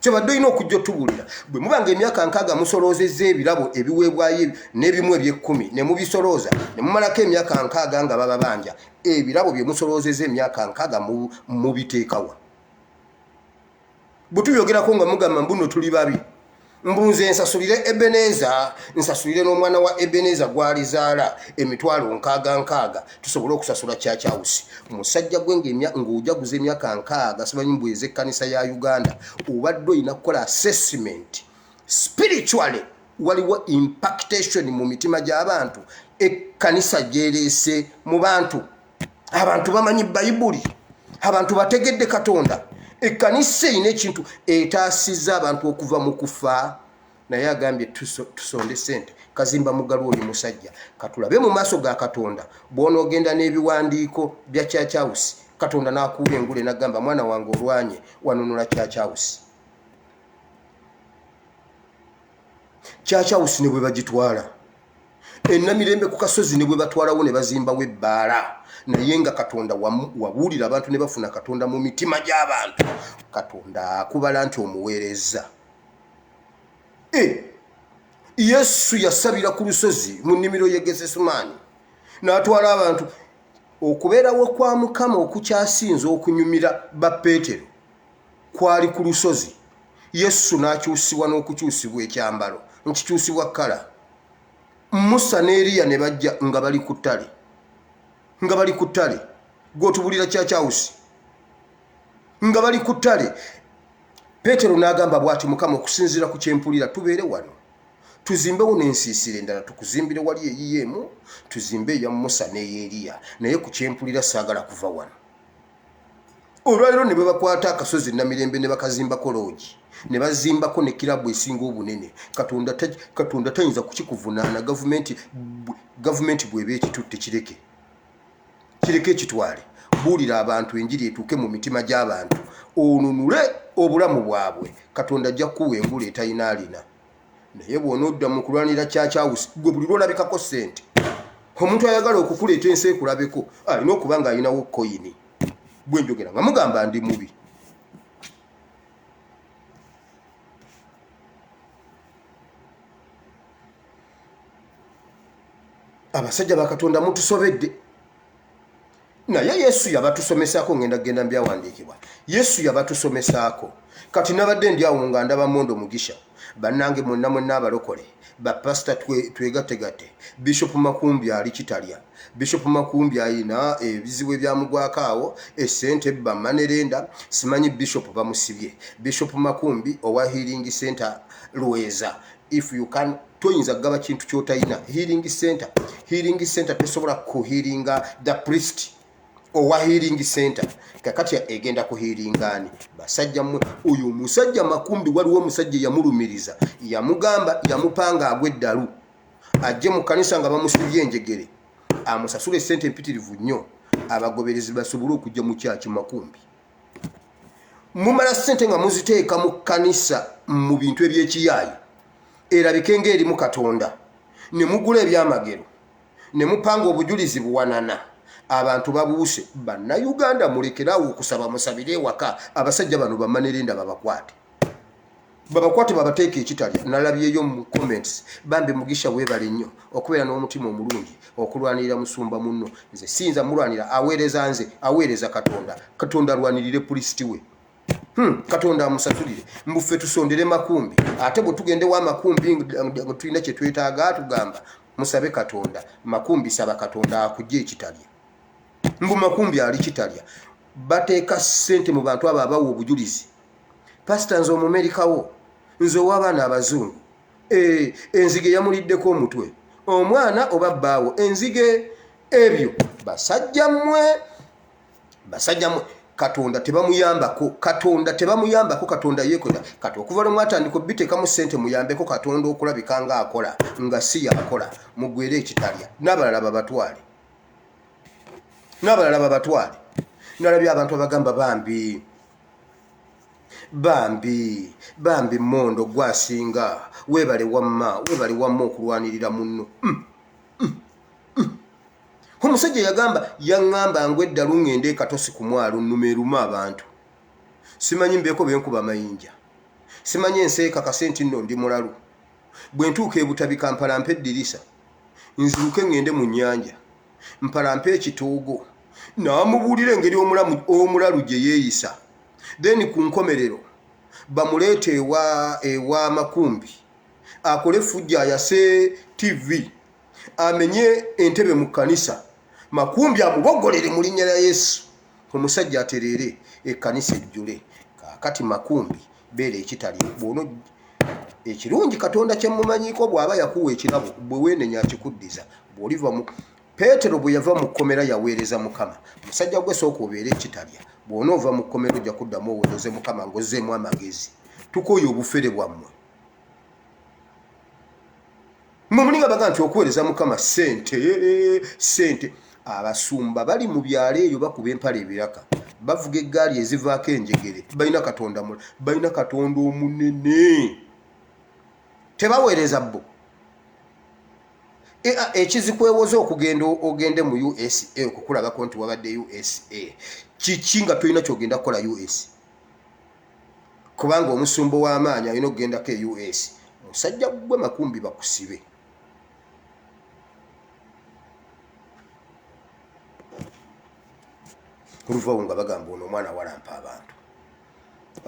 kyebadde olina okujja otubuulira bwe mubanga emyaka 6 musoloozezza ebirabo ebiweebwayo n'ebimu eby'ekkumi ne mubisolooza ne mumalako emyaka 6 nga baba banja ebirabo bye musoloozezza emyaka 6 mubiteekawa. Bwe tuyogerako nga mugamba mbuno tuli babi mbunze nsasulire Ebeneza nsasulire n'omwana wa Ebeneza gwalizaala emitwalo 6 tusobole okusasula Church House. Musajja gwe ng'ojaguza emyaka 6 simanyi mbweze ekkanisa ya Uganda obadde olina kukola assessment spiritually waliwo impactation mu mitima gy'abantu ekkanisa gyereese mu bantu. Abantu bamanyi Bayibuli abantu bategedde Katonda. Ekkanisa erina ekintu etaasizza abantu okuva mu kufa naye agambye tusonde ssente. Kazimba Mugalu oli musajja katulabe mu maaso ga Katonda bw'onoogenda n'ebiwandiiko bya Church House Katonda n'akuula engule n'agamba mwana wange olwanye wanunula Church House. Church House ne bwe bagitwala ennamirembe ku kasozi ne bwe batwalawo ne bazimbawo ebbaala naye nga Katonda wabuulira abantu ne bafuna Katonda mu mitima gy'abantu. Katonda akubala nti omuweereza. Yesu yasabira ku lusozi mu nnimiro y'e Getesemaani n'atwala abantu. Okubeerawo kwa Mukama okukyasinza okunyumira ba Peetero kwali ku lusozi. Yesu n'akyusibwa n'okukyusibwa ekyambalo nkikyusibwa kkala. Musa ne Eriya ne bajja nga bali ku ttale gw'otubulira Church House nga bali ku ttale. Peetero n'agamba bw'ati Mukama okusinziira ku kyempulira tubeere wano tuzimbewo n'ensiisira endala tukuzimbire wali eyiyeemu tuzimbe eya Musa n'ey'Eriya naye ku kyempulira saagala kuva wano. Olwaleero ne bwe bakwata akasozi namirembe ne bakazimbako loogi ne bazimbako ne kirabu esinga obunene. Katonda tayinza kukikuvunaana gavumenti bw'eba ekitutte kireke ekitwale. Buulira abantu enjiri etuuke mu mitima gy'abantu onunule obulamu bwabwe. Katonda ajja kuwa engule etalina alina. Naye bw'onodda mu kulwanira Church House gwe buli lwolabikako ssente. Omuntu ayagala okukuleeta ensi ekulabeko alina okuba nga alinawo koyini. Bwe njogera nga mugamba ndi mubi. Abasajja ba Katonda mutusobedde. Naye Yesu yabatusomesaako ngenda mbyawandiikibwa. Yesu yabatusomesaako. Kati nabadde ndi awo nga ndaba Mondo Mugisha. Bannange mwenna abalokole. Bapasita twegategate. Bishop Makumbi ali kitalya. Bishop Makumbi ayina ebizibu ebyamugwako awo essente bamanerenda simanyi Bishop bamusibye. Bishop Makumbi owa Healing Center Luweza. If you can toyinza gaba kintu kyotayina. Healing Center tesobola ku healinga the priest. owa healing center kakati egenda ku healing ani basajja mmwe uyu musajja Makumbi waliwo musajja yamulumiriza yamugamba yamupanga agweddalu ajje mu kanisa nga bamusibye enjegere amusasule sente mpitirivu nnyo abagoberezi basobole okujja mu kyaki Makumbi mumala sente nga muziteeka mu kanisa mu bintu ebyekiyaayi erabike ng'eri mu Katonda ne mugula ebyamagero ne mupanga obujulizi buwanana abantu babuuse bannayuganda mulekerawo okusaba musabire waka abasajja bano bamanerenda babakwate babateeka ekitalya nalabyeyo mu comments bambe Mugisha webale nnyo okubeera n'omutima omulungi okulwanirira musumba munno nze sinza mulwanira aweereza Katonda alwanirire pulisiti we Katonda amusatulire mbuffe tusondere Makumbi ate bwe tugende wa Makumbi tulina kye twetaaga atugamba musabe Katonda Makumbi saba Katonda akujje ekitalya mbu Makumbi ali kitalya bateeka sente mu bantu abo abawa obujulizi pastor nze omumerikawo nze ow'abaana abazungu enzige yamuliddeko omutwe omwana oba bbaawo enzige ebyo basajja mmwe Katonda tebamuyambako Katonda yekola kati okuva lwe mwatandika obiteeka mu sente muyambeko Katonda okulabika nga akola nga si yakola mugwere ekitalya n'abalala babatwale nalabye abantu abagamba bambi mondo gwasinga webale wamma okulwanirira munno omusajja yaŋŋamba ngweddalu ŋŋende Katosi ku mwalo nnumeeruma abantu simanyi mbeeko benkuba mayinja simanyi enseeka kasenti nno ndi mulalu bwe ntuuka ebutabika mpalampa eddirisa nziruke ŋŋende mu nnyanja mpalampa ekitoogo n'amubuulira engeri omulalu gye yeeyisa then ku nkomerero bamuleete ewa Makumbi akole fujja yase TV amenye entebe mu kanisa Makumbi amubogolere mu linnya lya Yesu omusajja aterere ekkanisa ejjule kakati Makumbi beera ekitali bwono ekirungi Katonda kye mumanyiko bw'aba yakuwa ekirabo bwe weenenya akikuddiza bw'oliva mu Petero bwe yava mu kkomera yaweereza Mukama musajja gwe sooka obeera ekitalya bw'ona ova mu kkomera ojja kuddamu oweereze Mukama ng'ozzeemu amagezi tukooye obufere bwammwe mmwe mulinga baga nti okuweereza Mukama sente abasumba bali mu byalo eyo bakuba empale ebiraka bavuga eggaali ezivaako enjegere balina Katonda omunene tebaweereza bo ekizikwewoza okugenda ogende mu USA okukulabako nti wabadde USA kiki nga tolina kyogenda kukola US kubanga omusumba w'amaanyi alina okugendako US omusajja gwe Makumbi bakusibe oluvawo nga bagamba ono omwana walampa abantu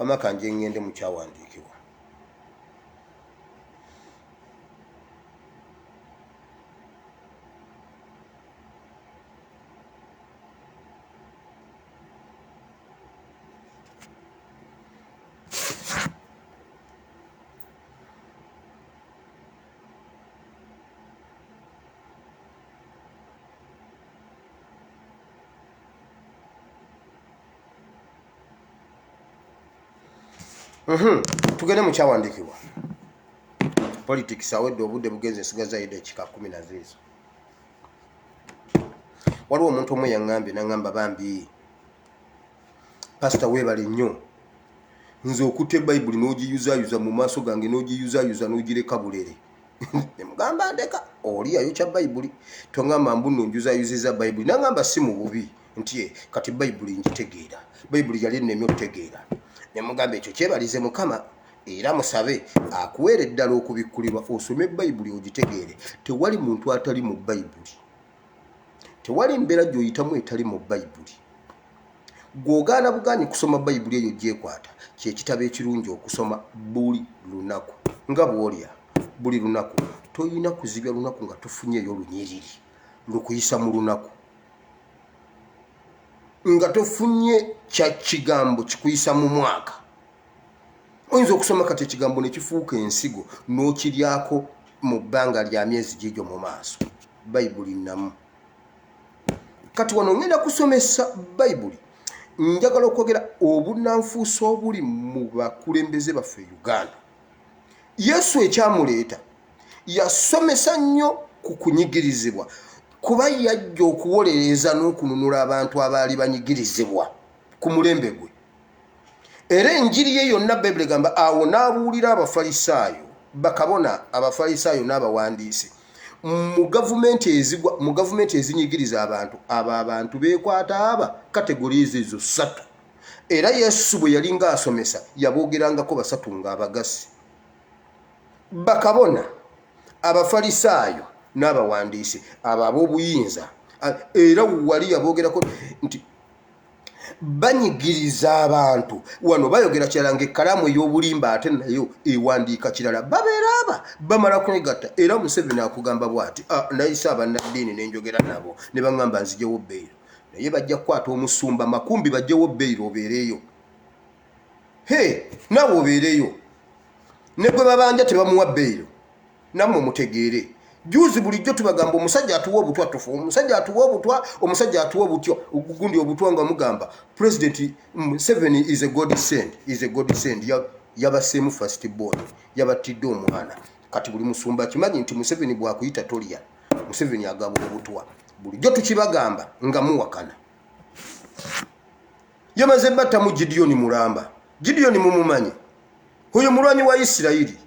amaka nje ngende mu kyawandiikibwa tugende mu kyawandiikibwa politics awedde obudde bugenze nsigaza eddakiika 10 ziizo waliwo omuntu omwe yaŋŋambye n'aŋŋamba bambi pasita weebale nnyo nze okutta ebayibuli n'ogiyuzaayuza mu maaso gange n'ogiyuzaayuza n'ogireka bulere nemugamba ndeka oli yayokya bayibuli toŋŋamba mbu nno njuzaayuziza bayibuli n'aŋŋamba si mu bubi nti kati bayibuli njitegeera bayibuli yali ennemye okutegeera nemugamba ekyo kyebalize Mukama era musabe akuweera eddala okubikkulirwa osome bayibuli ogitegeere tewali muntu atali mu bayibuli tewali mbeera gy'oyitamu etali mu bayibuli gw'ogaana bugaanyi kusoma bayibuli eyo gyekwata kyekitabo ekirungi okusoma buli lunaku nga bw'olya buli lunaku toyina kuzibya lunaku nga tofunyeeyo lunyiriri lukuyisa mu lunaku nga tofunye kya kigambo kikuyisa mu mwaka oyinza okusoma kati ekigambo ne kifuuka ensigo n'okiryako mu bbanga lya myezi gyegyo mu maaso bayibuli namu kati wano ngenda kusomesa Bayibuli njagala okwogera obunanfuusa obuli mu bakulembeze baffe Uganda. Yesu ekyamuleeta yasomesa nnyo ku kunyigirizibwa kuba yajja okuwolereza n'okununula abantu abaali banyigirizibwa ku mulembe gwe. Era enjiri ye yonna Bayibuli egamba awo n'abuulira Abafalisaayo, bakabona Abafalisaayo n'abawandiisi mu gavumenti ezinyigiriza abantu, abantu beekwata aba kategorize ezo 3. Era Yesu bwe yali ng'asomesa yaboogerangako basatu ng'abagasi: bakabona, Abafalisaayo n'abawandiisi abo ab'obuyinza. Era wali yaboogerako nti banyigiriza abantu. Wano bayogera kirala ng'ekkalaamu ey'obulimba ate nayo ewandiika kirala. Babeera aba bamala kwegatta. Era Museveni akugamba bw'ati, nayise abannaddiini ne njogera nabo ne baŋŋamba nzijewo bbeero. Naye bajja kukwata omusumba Makumbi bajjewo bbeero obeereyo. Naawe obeereyo. Ne gwe babanja tebamuwa bbeero. Nammwe mutegeere. Juzi bulijjo tubagamba omusajja atuwa obutwa tufu, omusajja atuwa obutwa, omusajja atuwa obutyo, gundi obutwa nga mugamba President Museveni is a God send, yabaseemu first born, yabatidde omwana. Kati buli musumba kimanyi nti Museveni bwakuyita tolya, Museveni agaba obutwa. Bulijjo tukibagamba nga muwakana. Yamaze battamu Gideon Mulamba. Gideon mumumanyi, oyo mulwanyi wa Isirayiri.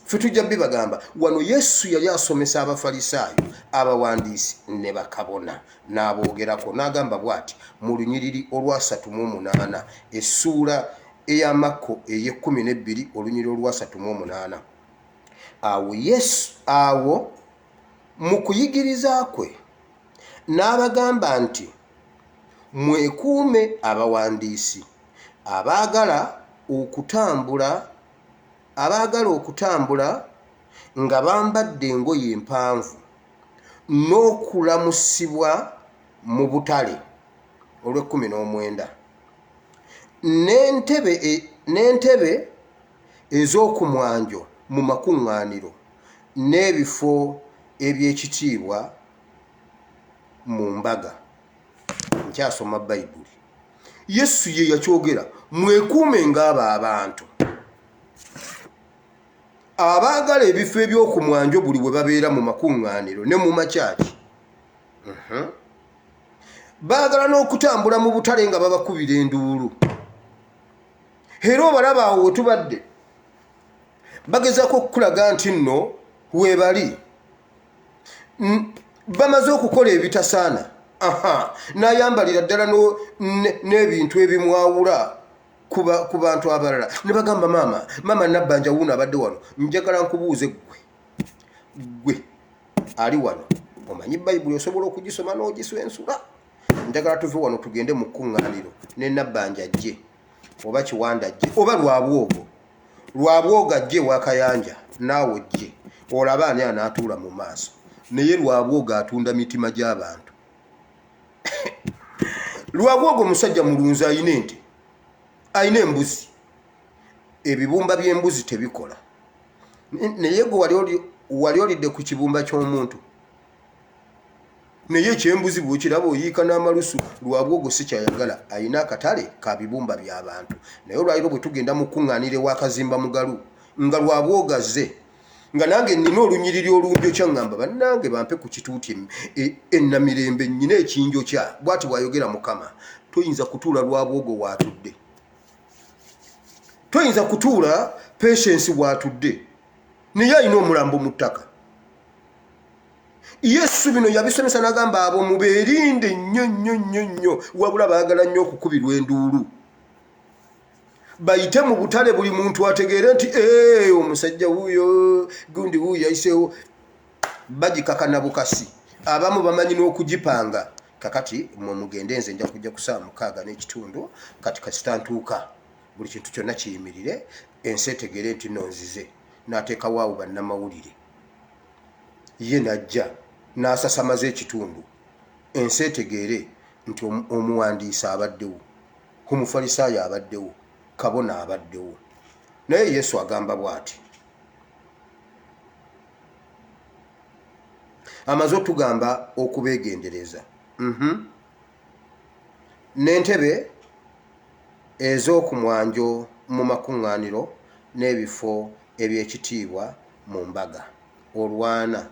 Fetujja bibagamba wano Yesu yali asomesa Abafalisaayo, abawandiisi ne bakabona n'aboogerako n'agamba bw'ati mu lunyiriri olwa 38 essuula eya Makko ey'12 olunyiriri olwa 38. Awo mu kuyigiriza kwe n'abagamba nti mwekuume abawandiisi abaagala okutambula nga bambadde engoye empanvu n'okulamusibwa mu butale olw'19 n'entebe ez'okumwanjo mu makuŋŋaaniro n'ebifo eby'ekitiibwa mu mbaga. Nkyasoma Bayibuli. Yesu ye yakyogera, mwekuume ng'abo abantu abaagala ebifo eby'okumwanjo buli bwe babeera mu makuŋŋaaniro ne mu makyaki. Baagala n'okutambula mu butale nga babakubira enduulu. Era obalaba awo we tubadde bagezaako okukulaga nti nno weebali bamaze okukola ebitasaana. N'ayambalira ddala n'ebintu ebimwawula ku bantu abalala. Ne bagamba maama Nabbanja wuuno abadde wano, njagala nkubuuze gwe ali wano, omanyi Bayibuli osobola okugisoma n'ogiswensula? Njagala tuve wano tugende mu kkuŋŋaaniro ne Nabbanja ajje oba Kiwanda ajje oba Lwabwoga ajje Wakayanja naawe ojje olaba ani anaatuula mu maaso. Naye Lwabwoga atunda mitima gy'abantu. Lwabwoga omusajja mulunzi ayina ente, ayina embuzi. Ebibumba by'embuzi tebikola. Naye gwe wali olidde ku kibumba ky'omuntu. Naye ekyembuzi bw'okiraba oyiika n'amalusu. Lwabwoga si kyayagala, ayina akatale ka bibumba by'abantu. Naye olwaliro bwe tugenda mu kkuŋŋaaniro ew'akazimba mugalu nga Lwabwoga azze, nga nange nina olunyiriri olunjokya ngamba bannange bampe ku kituuti ennamirembe nnyina ekinjokya. Bw'ati bw'ayogera Mukama. Toyinza kutuula Lwabwoga waatudde. Toyinza kutuula Patience waatudde. Naye alina omulambo mu ttaka. Yesu bino yabisomesa n'agamba abo mubeerinde nnyo wabula baagala nnyo okukubirwa enduulu. Bayite mu butale buli muntu ategeere nti omusajja wuuyo gundi wuuyo yayiseewo. Bagikakana bukasi. Abamu bamanyi n'okugipanga. Kakati mwe mugende nze nja kujja ku 6 n'ekitundu kati kasita ntuuka buli kintu kyonna kiyimirire ensi etegeere nti nno nzize. N'ateekawo awo bannamawulire. Ye najja n'asasamaza ekitundu ensi etegeere nti omuwandiisi abaddewo, Omufalisaayo abaddewo, kabona abaddewo. Naye Yesu agamba bw'ati, amaze otugamba okubeegendereza. N'entebe ez'okumwanjo mu makuŋŋaaniro n'ebifo eby'ekitiibwa mu mbaga. Olwana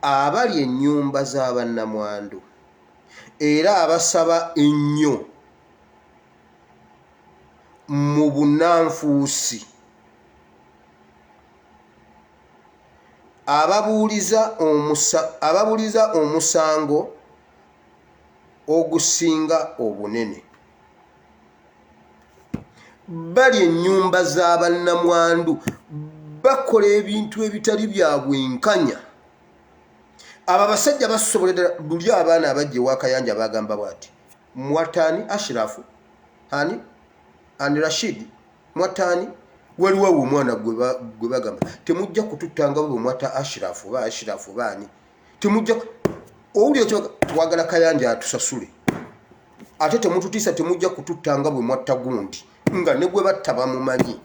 abali ennyumba z'abannamwandu era abasaba ennyo mu bunnanfuusi, ababuuliza omusango ogusinga obunene, bali ennyumba z'abannamwandu bakola ebintu ebitali bya bwenkanya. Abo abasajja basobolera luli abaana abajja ew'akayanja bagamba bwati Mwatani Ashrafu ani Rashid Mwatani waliwo omwana gwe bagamba temujja kututanga bwe Mwata Ashrafu ba Ashrafu bani temujja owuli ekyo twagala kayanja atusasule ate temututiisa temujja kututanga bwe Mwatta gundi nga ne gwe batta bamumanyi.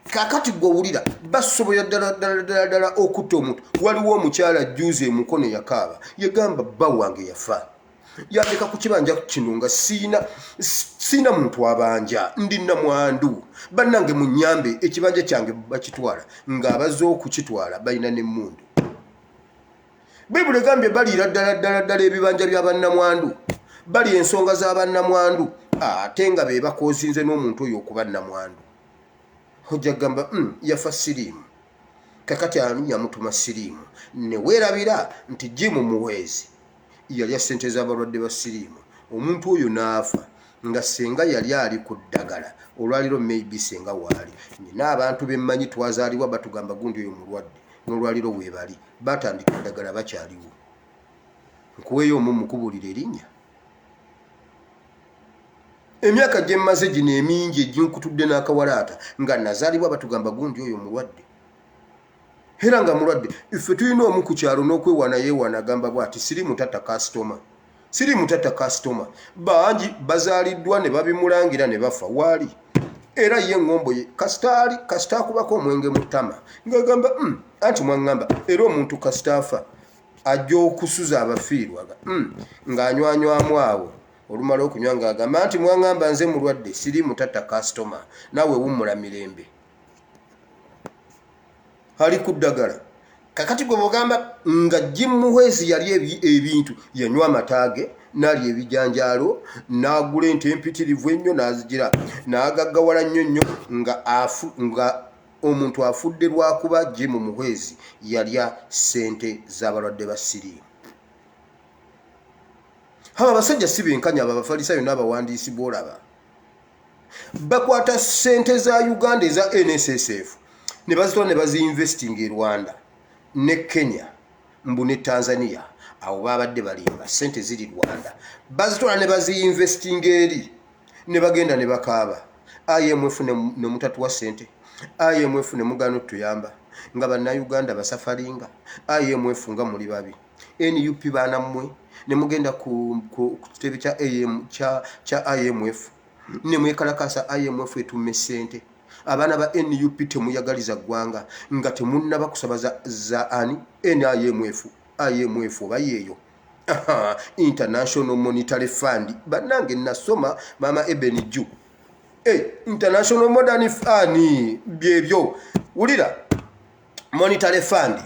Kakati gwowulira basobola ddala okutta omuntu. Waliwo omukyala juuze emukono yakaaba yegamba bba wange yafa yandika ku kibanja kino nga siina muntu abanja ndi namwandu bannange munyambe ekibanja kyange bakitwala ng'abaze okukitwala balina n'emmundu. Bayibuli egambye baliira ddala ebibanja by'abannamwandu bali ensonga z'abannamwandu ate nga be bakoozinze n'omuntu oyo okuba nnamwandu. Ojja gamba yafa siriimu. Kakati ani yamutuma siriimu ne weerabira nti Jim Muhwezi yalya ssente z'abalwadde ba siriimu. Omuntu oyo n'afa nga senga yali ali ku ddagala olwaliro maybe senga waali. Nina abantu bemmanyi twazaalibwa batugamba gundi oyo mulwadde n'olwaliro weebali batandika eddagala bakyaliwo. Nkuweeyo omu mukubulira erinnya. Emyaka gye mmaze gino emingi eginkutudde n'akawalaata nga nazaalibwa batugamba gundi oyo mulwadde. Era nga mulwadde iffe tulina omu ku kyalo n'okwewana yeewana agamba bw'ati siri mutata kasitoma. Bangi bazaaliddwa ne babimulangira ne bafa waali. Era ye ngombo ye kasita akubako omwenge mu ttama ng'agamba anti mwaŋŋamba era omuntu kasita afa ajja okusuza abafiirwaga ng'anywanywamu awo. Olumala okunywa ng'agamba nti mwaŋŋamba nze mulwadde siri mutata kasitoma naawe wummula mirembe. Ali ku ddagala. Kakati gwe bw'ogamba nga Jim Muhwezi yali ebintu yanywa amataage n'alya ebijanjaalo n'agula ente empitirivu ennyo n'azigira n'agaggawala nnyo nga omuntu afudde lwakuba Jim Muhwezi yalya ssente z'abalwadde ba siriimu. Aba abasajja si benkanya abo abafalisaayo n'abawandiisi b'olaba bakwata ssente za Uganda eza NSSF ne bazitola ne baziinvestinga e Rwanda ne Kenya mbu ne Tanzania awo babadde balimba ssente ziri Rwanda bazitola ne baziinvestinga eri ne bagenda ne bakaaba IMF ne mutatuwa ssente IMF ne mugaana otuyamba nga bannayuganda basafaringa IMF nga muli babi NUP baana mmwe ne mugenda ku kitebe kya IMF ne mwekalakasa IMF etumme ssente. Abaana ba NUP temuyagaliza ggwanga nga temunnaba kusaba za ani IMF oba yeeyo International Monetary Fund. Bannange nasoma Mama Ebeni Ju International Modern Fund byebyo wulira Monetary Fund.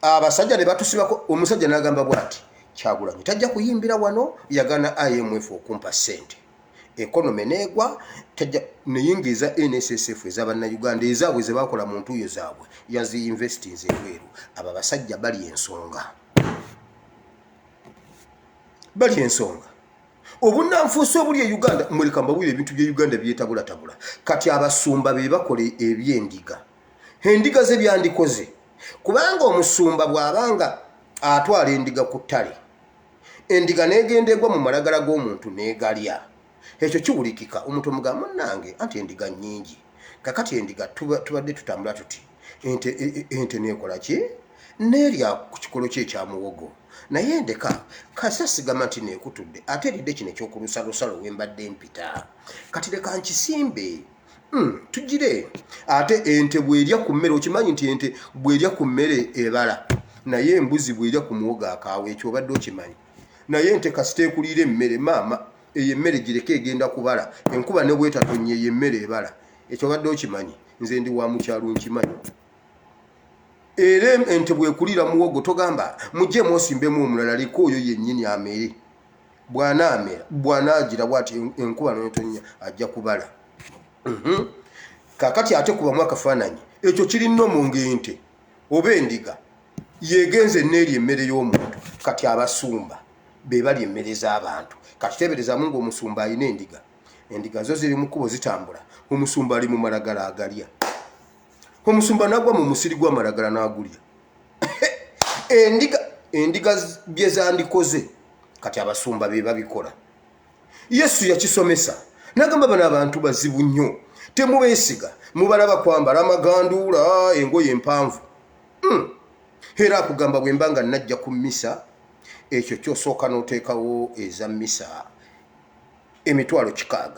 Abasajja ne batusibako omusajja n'agamba bw'ati Kyagulanyi tajja kuyimbira wano yagana IMF okumpa ssente. Economy negwa tajja neyingiza NSSF ez'abannayuganda ezaabwe ze bakola mu ntuuyo zaabwe yazi investins ebweru. Aba basajja bali ensonga obunnanfuusi obuli e Uganda muleka mbabwire ebintu bye Uganda byetabulatabula. Kati abasumba be bakola ebyendiga endiga ze byandikoze kubanga omusumba bw'abanga atwala endiga ku ttale endiga negendegwa mu malagala g'omuntu negalya ekyo kiwulikika omuntu omugamba munnange anti endiga nnyingi. Kakati endiga tubadde tutambula tuti ente nekola ki nerya ku kikolo kye ekya muwogo naye ndeka kasasigama nti nekutudde ate eridde kino ekyokulusalusalo wembadde mpita kati leka nkisimbe tugire ate ente bwerya ku mmere okimanyi nti ente bwerya ku mmere ebala naye embuzi bw'erya ku muwogo akaawa ekyo obadde okimanyi. Naye ente kasita ekulira emmere maama eyo emmere gireke egenda kubala, enkuba ne bwetatonnya eyo emmere ebala, ekyo obadde okimanyi. Nze ndi wa mukyalo nkimanyi. Era ente bwekulira muwogo togamba mujjemu osimbemu omulala liko oyo yennyini amere. Bw'anaagira bw'ati enkuba n'etonya ajja kubala. Kaakati ate kubamu akafaananyi ekyo kiri nnomo ng'ente oba endiga yegenze n'eri emmere y'omuntu. Kati abasumba be bali emmere z'abantu. Kati teeberezaamu ng'omusumba alina endiga. Endiga zo ziri mu kkubo zitambula, omusumba ali mu malagala agalya. Omusumba n'agwa mu musiri gw'amalagala n'agulya. Endiga bye zandikoze kati abasumba be babikola. Yesu yakisomesa n'agamba bano abantu bazibu nnyo, temubeesiga, mubalaba kwambala amaganduula, engoye empanvu. Era akugamba bwe mba nga najja ku mmisa, ekyo kyosooka n'oteekawo eza mmisa $600.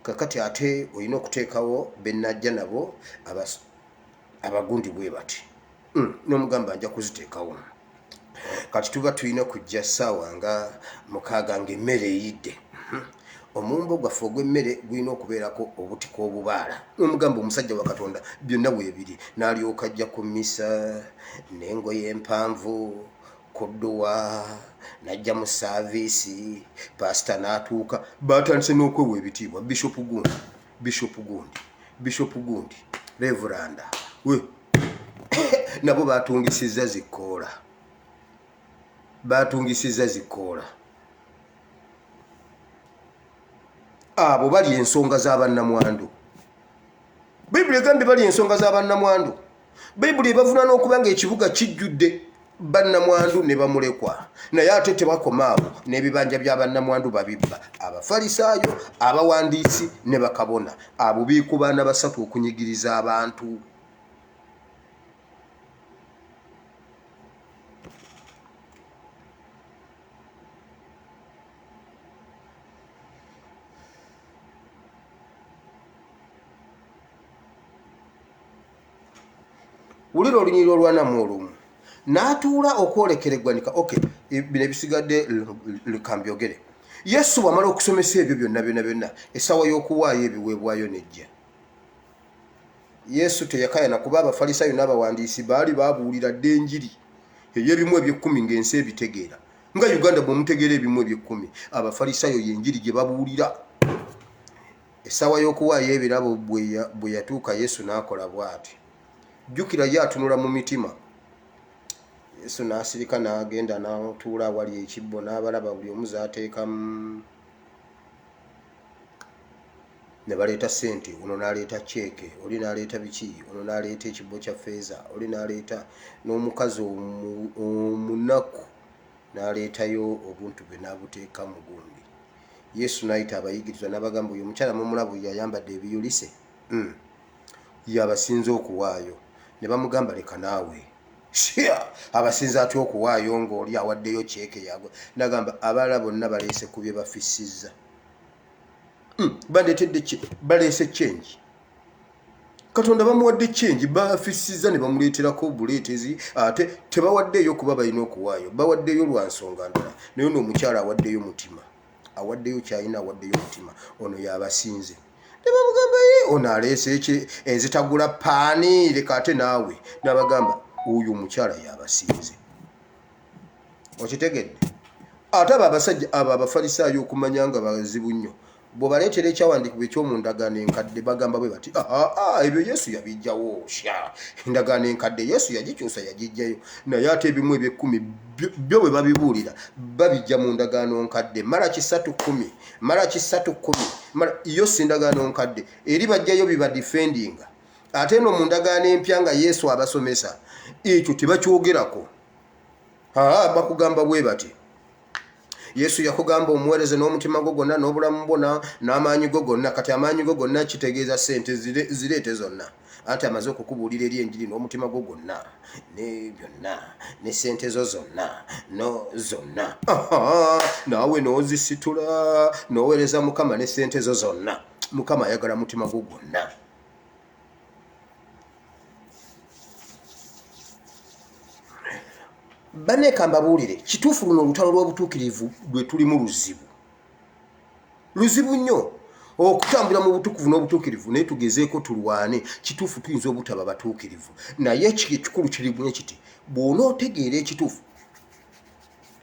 Kakati ate olina okuteekawo benajja nabo abagundi bwe bati. N'omugamba nja kuziteekawo. Kati tuba tulina kujja ssaawa nga 6 ng'emmere eyidde. Omumbo gwaffe ogw'emmere gulina okubeerako obutika obubaala. N'omugamba omusajja wa Katonda byonna weebiri. N'alyoka ajja ku mmisa n'engoye empanvu, kudduwa, n'ajja mu saaviisi, paasita n'atuuka. Baatandise n'okwewa ebitiibwa. Bishop Gundi, Reveranda, we nabo baatungisizza zikoola. Abo bali ensonga z'abannamwandu. Bayibuli egambye bali ensonga z'abannamwandu. Bayibuli ebavunaana okuba ng'ekibuga kijjudde bannamwandu ne bamulekwa. Naye ate tebakoma abo n'ebibanja by'abannamwandu babibba. Abafalisaayo, abawandiisi ne bakabona. Abo biiku baana basatu okunyigiriza abantu. Wulira olunyiriro olwanamu olumu n'atuula okwolekera eggwanika. Bino ebisigadde lukambyogere. Yesu bw'amala okusomesa ebyo byonna essaawa y'okuwaayo ebiweebwayo nejja. Yesu teyakayana kuba abafalisaayo n'abawandiisi baali baabuulira dda enjiri ey'ebimu eby'ekkumi ng'ensi ebitegeera. Nga Uganda bw'omutegeera ebimu eby'ekkumi, abafalisaayo y'enjiri gye babuulira. Essaawa y'okuwaayo ebirabo bwe yatuuka Yesu n'akola bw'ati. Jjukira ye atunula mu mitima. Yesu n'asirika n'agenda n'atuula awali ekibbo n'abalaba buli omu z'ateekamu. Ne baleeta ssente, ono n'aleeta ceeke, oli n'aleeta biki, ono n'aleeta ekibbo kya ffeeza, oli n'aleeta n'omukazi omunaku n'aleetayo obuntu bwe n'abuteeka mu gundi. Yesu n'ayita abayigirizwa n'abagamba oyo omukyala mumulaba yayambadde ebiyulise, yabasinze okuwaayo. Ne bamugamba leka naawe abasinza atya okuwaayo ng'oli awaddeyo ceeke yaagwe. Nagamba abalala bonna baleese ku bye bafissizza. Baleese chenji. Katonda bamuwadde chenji, bafissizza ne bamuleeterako buleetezi, ate tebawaddeyo kuba balina okuwaayo. Bawaddeyo lwa nsonga ndala. Naye n'omukyala awaddeyo mutima, awaddeyo kyalina, awaddeyo mutima. Ono yabasinze. Ne bamugamba ye ono aleese ezitagula paani, leka ate naawe. N'abagamba oyo omukyala yabasinze. Okitegedde? Ate abo abasajja abo abafalisaayo okumanya nga bazibu nnyo, bwe baleetera ekyawandiikibwa eky'omu ndagaano enkadde bagamba bwe bati ebyo Yesu yabiggyawo. Endagaano enkadde Yesu yagikyusa, yagiggyayo. Naye ate ebimu eby'ekkumi byo bwe babibuulira babijja mu ndagaano nkadde. Malaki 3:10 yo si ndagaano nkadde eri bajjayo bibadifendinga. Ate no mu ndagaano empya nga Yesu abasomesa ekyo tebakyogerako. Bakugamba bwe bati Yesu yakugamba omuweereze n'omutima gwo gwonna n'obulamu bwo n'amaanyi go gonna. Kati amaanyi go gonna kitegeeza ssente zireete zonna. Anti amaze okukubuulira eri enjiri n'omutima gwo gwonna ne byonna ne ssente zo zonna zonna. Naawe n'ozisitula n'oweereza Mukama ne ssente zo zonna. Mukama ayagala mutima gwo gwonna. baneka mbabuulire kituufu luno olutalo lw'obutuukirivu lwe tulimu luzibu nnyo okutambula mu butukuvu n'obutuukirivu naye tugezeeko tulwane kituufu tuyinza obutaba batuukirivu naye ekikulu kiribunye kiti bw'onootegeera ekituufu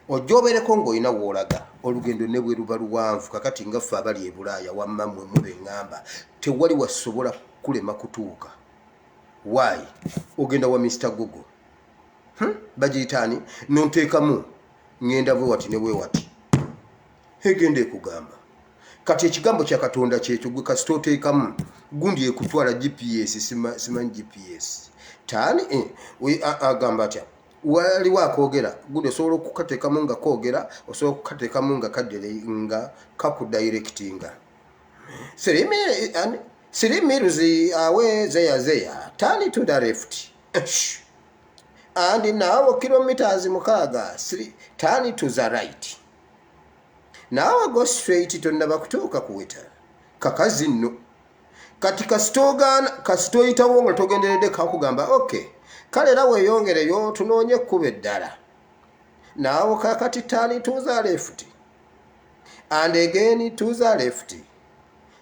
ojja obeereko ng'olina w'olaga olugendo ne bwe luba luwanvu kakati nga ffe abali e Bulaaya wamma mmwe mube ŋŋamba tewali wasobola kulema kutuuka waayi ogenda wa Mr. Google bagiyitaani nonteekamu ŋŋenda bwe wati ne bwe wati egenda ekugamba kati ekigambo kya Katonda kyekyo gwe kasita oteekamu gundi ekutwala GPS simanyi GPS taani agamba atya waliwo akoogera gundi osobola okukateekamu nga koogera osobola okukateekamu nga nga kakudirectinga 3 miles away there turn to the left and now kilometers 6 turn to the right now go straight tonnaba kutuuka kuweta kakazi nno kati kasitoyitawo nga togenderedde kakugamba okay kale era weeyongereyo tunoonye ekkuba eddala naawo kakati turn to the left and again to the left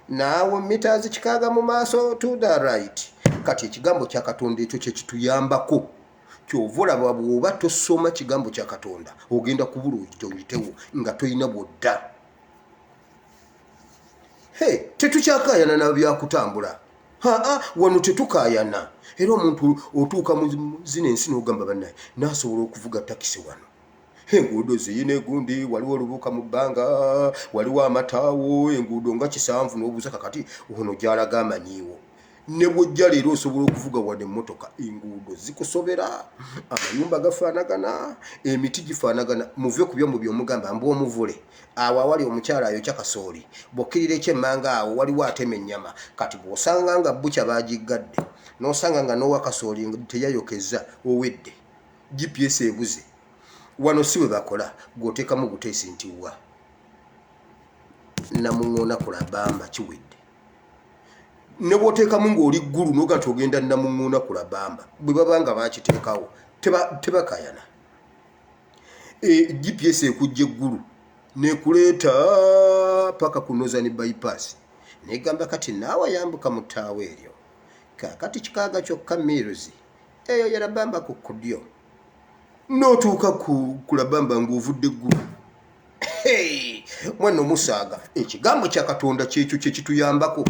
naawo meters 6 mu maaso to the right kati ekigambo kya Katonda ekyo kyekituyambako kyova olaba bw'oba tosoma kigambo kya Katonda ogenda kubula oyitewo nga toyina bwodda tetukyakayana na byakutambula wano tetukayana era omuntu otuuka mu zino ensi n'ogamba bannaye naasobola okuvuga takisi wano enguudo ziyina egundi waliwo olubuuka mu bbanga waliwo amataawo enguudo nga 7 n'obuuza kakati ono gy'alaga amanyiiwo ne bw'ojja leero osobola okuvuga wadde emmotoka enguudo zikusobera amayumba gafaanagana emiti gifaanagana muve ku byomu by'omugamba mbu omuvule awo awali omukyala ayokya kasooli bw'okkirira ekyemmanga awo waliwo atema ennyama kati bw'osanga nga bukya baagiggadde n'osanga nga n'owa kasooli teyayokeza owedde GPS ebuze wano si we bakola gw'oteekamu buteesi nti wa namuŋŋoona kulabamba kiwedde ne bw'oteekamu ng'oli ggulu n'oga nti ogenda namuŋŋoona kulabamba bwe baba nga baakiteekawo tebakayana GPS ekujja eggulu nekuleeta paka kunoza ne bypass negamba kati naawe yambuka mu ttaawo eryo kakati kikaaga kyokka miles eyo yalabamba ku kudyo n'otuuka ku labamba ng'ovudde eggulu mwana musaaga ekigambo kya Katonda kyekyo kyekituyambako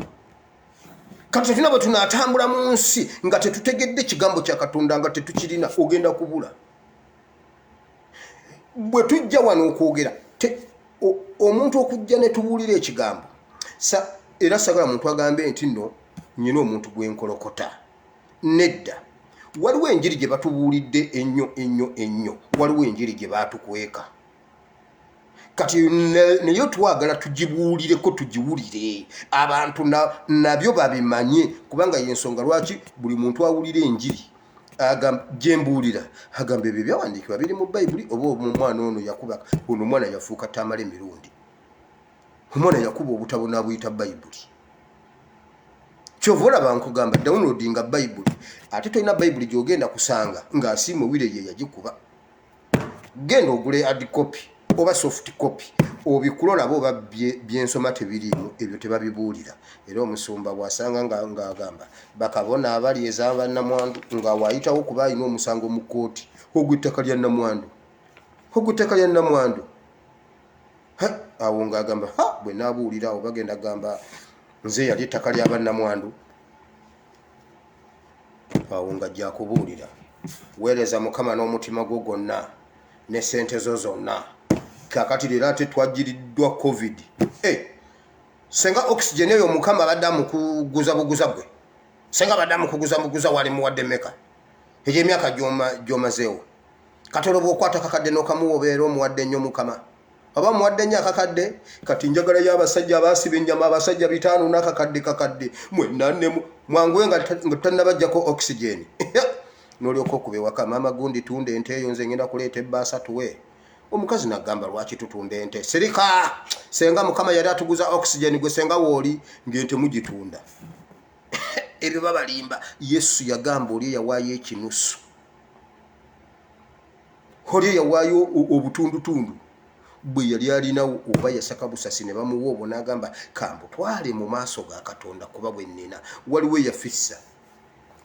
kati tuna bwe tunaatambula mu nsi nga tetutegedde ekigambo kya Katonda nga tetukirina ogenda kubula bwe tujja wano okwogera omuntu okujja ne tubuulira ekigambo era sagala muntu agambe nti nno nyina omuntu gwenkolokota nedda waliwo enjiri gye batubuulidde ennyo waliwo enjiri gye baatukweka kati nayo twagala tugibuulireko tugiwulire abantu nabyo babimanye kubanga yensonga lwaki buli muntu awulira enjiri gyembuulira agamba ebyo byawandiikibwa biri mu Bayibuli oba omwana ono yakuba ono omwana yafuuka tamala emirundi omwana yakuba obutabo n'abuyita Bayibuli kyova olaba nkugamba downloadinga Bayibuli ate tolina Bayibuli gy'ogenda kusanga ng'asiima owire ye yagikuba genda ogule hard copy oba soft copy obikulola bo byensoma tebiriimu ebyo tebabibuulira era omusumba bw'asanga ng'agamba bakabona abali ezaba nnamwandu nga waayitawo kuba alina omusango mu kkooti ogw'ettaka lya nnamwandu awo ng'agamba bwe naabuulira awo bagenda gamba nze yali ettaka ly'abannamwandu awo nga gyakubuulira weereza Mukama n'omutima gwo gwonna ne ssente zo zonna kakati leero ate twajjiriddwa covid senga oxygen eyo Mukama abadde amukuguza buguza bwe senga abadde amukuguza buguza wali muwadde meka eyo emyaka gy'omazeewo kati olwo bw'okwata kakadde n'okamuwa obeera omuwadde nnyo Mukama aba muwadde nnyo akakadde kati njagala y'abasajja abaasiba ennyama abasajja 5 n'akakadde mwenna mwanguwe nga tannabajjako oxygen n'olyoka okuba ewaka maama gundi tunda ente eyo nze ngenda kuleeta ebbaasa tuwe omukazi nagamba lwaki tutunda ente sirika senga Mukama yali atuguza oxygen gwe senga wooli ng'ente mugitunda ebyo babalimba Yesu yagamba oli yawaayo ekinusu oli yawaayo obutundutundu bwe yali alinawo oba yasaka busasi ne bamuwa obwo n'agamba kambutwale mu maaso ga Katonda kuba bwe nnina waliwo eyafissa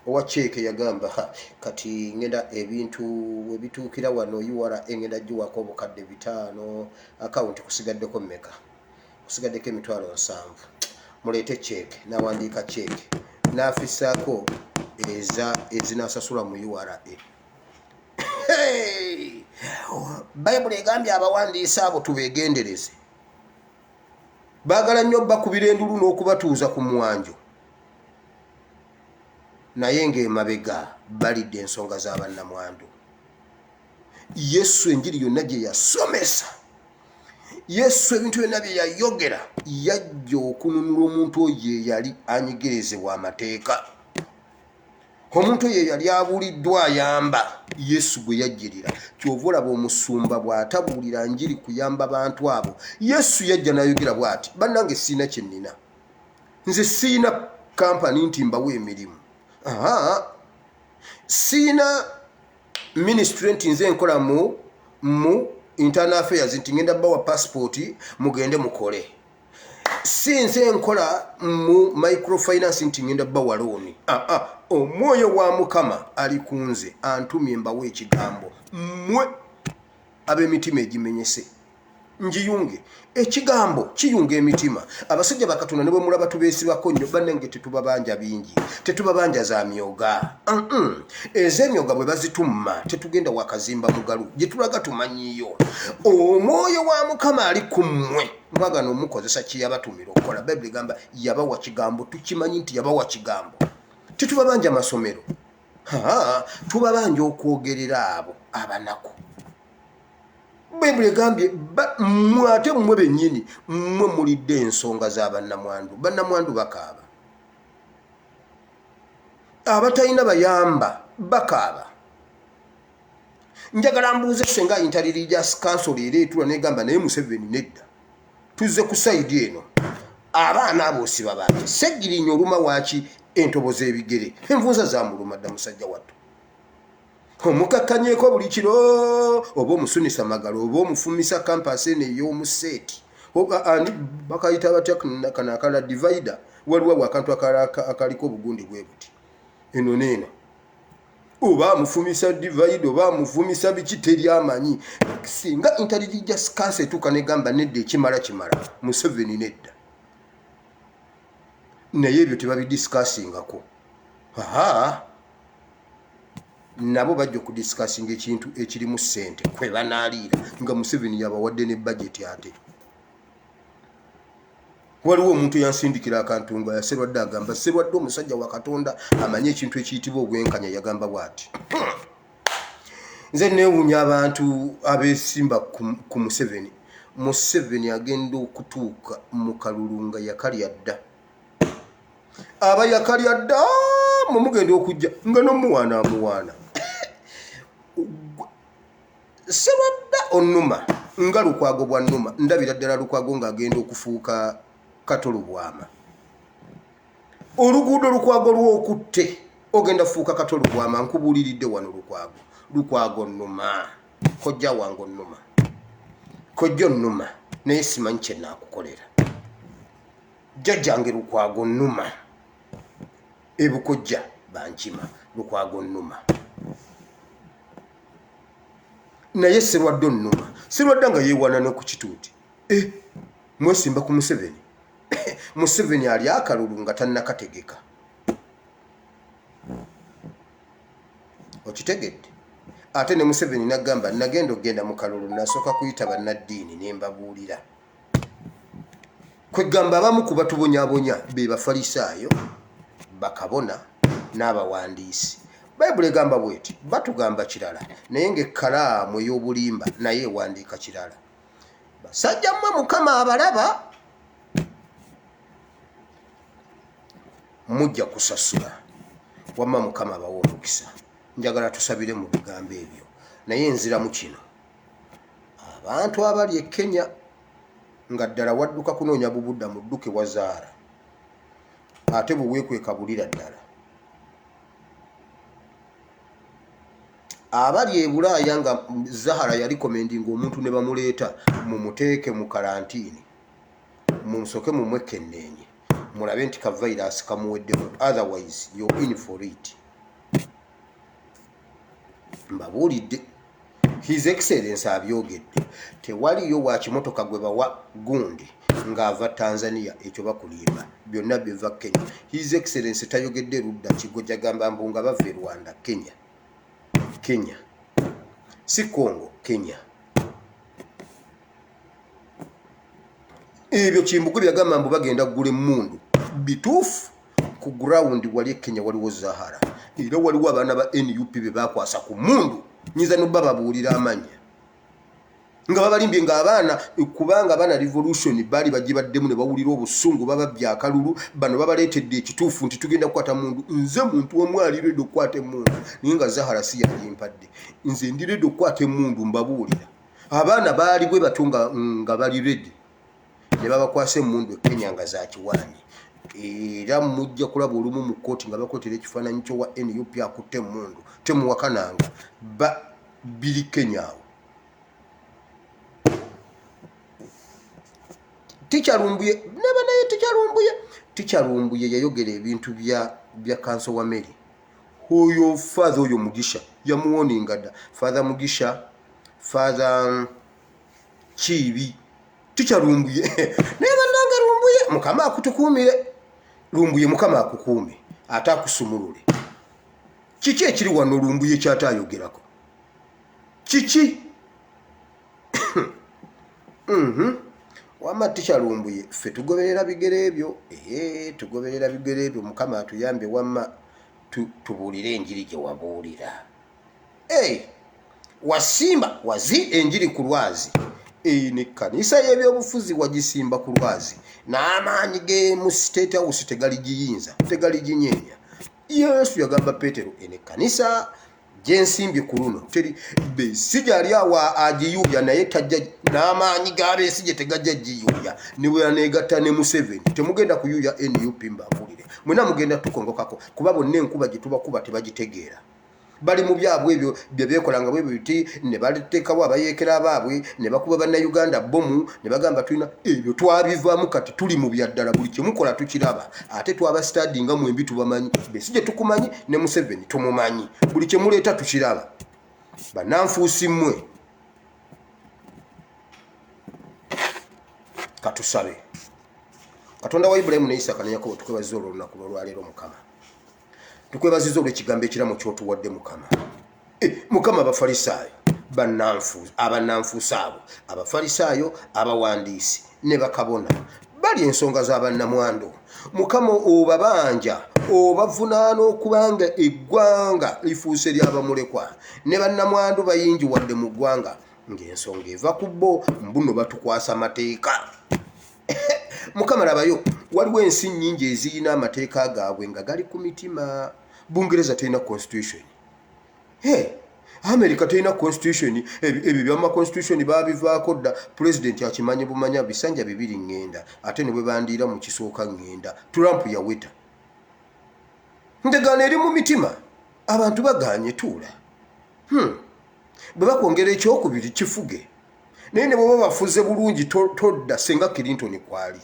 owa cheeke yagamba kati ngenda ebintu webituukira wano yiwala engenda giwako obukadde 5 akawunti kusigaddeko mmeka kusigaddeko $7,000 muleete cheeke n'awandiika cheeke n'afissaako ezinasasula mu URA. Bayibuli egambye abawandiisa abo tubeegendereze baagala nnyo bakubira endulu n'okubatuuza ku mwanjo naye ng'emabega balidde ensonga z'abannamwandu. Yesu enjiri yonna gye yasomesa, Yesu ebintu byonna bye yayogera yajja okununula omuntu oyo eyali anyigerezebwa amateeka, omuntu oyo yali abuuliddwa ayamba. Yesu gwe yajjirira kyova olaba omusumba bw'atabuulira njiri kuyamba bantu abo. Yesu yajja n'ayogera bw'ati, bannange siina kye nnina, nze siina kampani nti mbawo emirimu, siina ministry nti nze nkola mu internal affairs nti ngenda bawa passport mugende mukole, si nze nkola mu microfinance nti ngenda bawa loan. Omwoyo wa Mukama ali kunze antumye mbawo ekigambo mmwe ab'emitima egimenyese njiyunge. Ekigambo kiyunga emitima. Abasajja ba Katonda ne bwe mulaba tubeesibako nnyo bannange tetubabanja bingi, tetubabanja za myoga. Ez'emyoga bwe bazitumma tetugenda wakazimba mugalu gye tulaga tumanyiyo. Omwoyo wa Mukama ali ku mmwe mwagana omukozesa kiyabatumira okukola. Bayibuli egamba yabawa kigambo, tukimanyi nti yabawa kigambo. Tetubabanja masomero, tubabanja okwogerera abo abanaku. Bayibuli egambye ate mmwe bennyini mmwe mulidde ensonga z'abannamwandu. Bannamwandu bakaaba, abatalina bayamba bakaaba. Njagala mbuuze senga Inter-Religious Council ereetulwa negamba naye Museveni nedda, tuzze ku sayidi eno abaana aboosiba baate seggirinya oluma waaki entobo z'ebigere envunza zamuluma dda musajja wattu. Omukakkanyeeko buli kiro oba omusunisa magalo oba omufumisa kampasi eno ey'omuseeti ani bakayita batya kana akala divider. Waliwo akantu akaliko obugundi bwe buti eno neeno, oba amufumisa divide oba amufumisa biki teri amanyi. Singa Inter-Religious Council etuuka negamba nedda ekimala kimala, Museveni nedda, naye ebyo tebabidiscussingako. Nabo bajja okudiscussinga ekintu ekirimu ssente kwe banaaliira nga Museveni yabawadde ne budget ate. Waliwo omuntu yansindikira akantu nga Sserwadda agamba Sserwadda omusajja wa Katonda amanyi ekintu ekiyitibwa obwenkanya yagamba bw'ati. Nze neewuunya abantu abeesimba ku Museveni. Museveni agenda okutuuka mu kalulu nga yakalya dda. Aba yakalya dda mumugenda okujja nga n'omuwaana amuwaana. Sserwadda onnuma nga Lukwago bwa nnuma, ndabira ddala Lukwago ng'agenda okufuuka Katolo Bwama. Oluguudo Lukwago lw'okutte ogenda fuuka Katolo Bwama, nkubuuliridde wano Lukwago nnuma, kojja wange onnuma, kojja nnuma naye simanyi kye naakukolera. Jjajjange Lukwago nnuma, ebukojja bankima Lukwago nnuma, naye Sserwadda nnuma. Sserwadda nga yeewaana ne ku kituuti. Mwesimba ku Museveni. Museveni ali akalulu nga tannakategeka. Okitegedde? Ate ne Museveni nagamba nagenda okgenda mu kalulu nasooka kuyita bannaddiini ne mbabuulira. Kwegamba abamu ku batubonyaabonya be Bafalisaayo, bakabona n'abawandiisi. Bayibuli egamba bweti batugamba kirala naye ng'ekkalaamu ey'obulimba naye ewandiika kirala. Basajja mmwe Mukama abalaba, mujja kusasula wamma Mukama abawa omukisa. Njagala tusabire mu bigambo ebyo naye nziramu kino, abantu abali e Kenya nga ddala wadduka kunoonya bubudda mu dduke wazaara ate bwe weekweka bulira ddala. abali e Bulaaya nga Zahara yali komendinga omuntu ne bamuleeta mumuteeke mu karantini mumusoke mumwekenneenye mulabe nti ka virus kamuweddemu, otherwise you're in for it. Mbabuulidde His Excellency abyogedde, tewaliyo wa kimotoka gwe bawa gundi ng'ava Tanzania ekyo bakulimba, byonna biva Kenya. His Excellency tayogedde ludda Kigoja gamba mbu nga bava e Rwanda, Kenya si Congo, Kenya. Ebyo Kimbugu byagamba mbu bagenda kugula emmundu bituufu ku ground wali Kenya waliwo Zahara, era waliwo abaana ba NUP be bakwasa ku mmundu nyiza nobba babuulira amanya nga babalimbye ng'abaana kubanga abaana revolution bali bagibaddemu ne bawulira obusungu bababya akalulu, bano babaleetedde ekituufu nti tugenda kukwata mundu. Nze muntu omwalire edde okukwata emmundu naye nga Zahara si yalimpadde, nze ndiredde okukwata emmundu mbabuulira. Abaana baali bwe batunga nga bali ready ne babakwasa emmundu e Kenya nga za kiwaanyi, era mujja kulaba olumu mu kkooti nga bakwetera ekifaananyi kyo wa NUP akutte emmundu temuwakananga biri Kenya awo. Tikyalumbuye neba naye Tikyalumbuye yayogera ebintu bya kanso wa Mary. Oyo father oyo Mugisha yamuwoninga dda. Father Mugisha, Father Chibi, Tikyalumbuye neba nange Lumbuye Mukama akutukuumire. Lumbuye Mukama akukuume ate akusumulule. Kiki ekiri wano Lumbuye kyatayogerako? Kiki? Wama Tikyalumbuye ffe tugoberera bigere ebyo, tugoberera bigere ebyo. Mukama atuyambe wama tubuulire enjiri gye wabuulira. Wasimba wazi enjiri ku lwazi. Ne kanisa y'ebyobufuzi wagisimba ku lwazi, n'amaanyi ge mu State House tegaligiyinza, tegaliginyeenya. Yesu yagamba Petero, ene kanisa gyensimbye ku luno teri Besigye ali awa agiyuya naye tajja, n'amaanyi ga Besigye tegajja giyuya. Niwe yaneegatta ne Museveni temugenda kuyuya NUP mbabuulire. Mwena mugenda tukongokako kuba bonna enkuba gye tubakuba tebagitegeera. Bali mu byabwe ebyo bye beekolanga bwe biti ne baliteekawo abayeekera baabwe ne bakuba bannayuganda bomu ne bagamba tulina ebyo twabivaamu kati tuli mu byaddala buli kyemukola tukiraba ate twaba stadi nga mwembi tubamanyi. Besigye tukumanyi ne Museveni tumumanyi, buli kyemuleeta tukiraba. Bannanfuusi mmwe katusabe. Katonda wa Ibulayimu ne Isaaka ne Yakobo tukwebaza olunaku lwaleero Mukama. Tukwebaziza olw'ekigambo ekiramu ky'otuwadde Mukama. Mukama Abafalisaayo abannanfuusi abo, Abafalisaayo, abawandiisi ne bakabona bali ensonga z'abannamwandu. Mukama obabanja obavunaana okubanga eggwanga lifuuse ly'abamulekwa ne bannamwandu bayingiwadde mu ggwanga ng'ensonga eva ku bo mbuno batukwasa amateeka. Mukama labayo waliwo ensi nnyingi ezirina amateeka gaabwe nga gali ku mitima. Bungereza terina constitution, America terina constitution. Ebyo byama constitution babivaako dda. President akimanye bumanya bisanja 2 ngenda ate ne bwe bandiira mu kisooka ngenda. Trump yaweta ndegana eri mu mitima abantu baganye tuula. Bwe bakwongera ekyokubiri kifuge naye ne bwe bafuze bulungi todda senga Clinton kwali,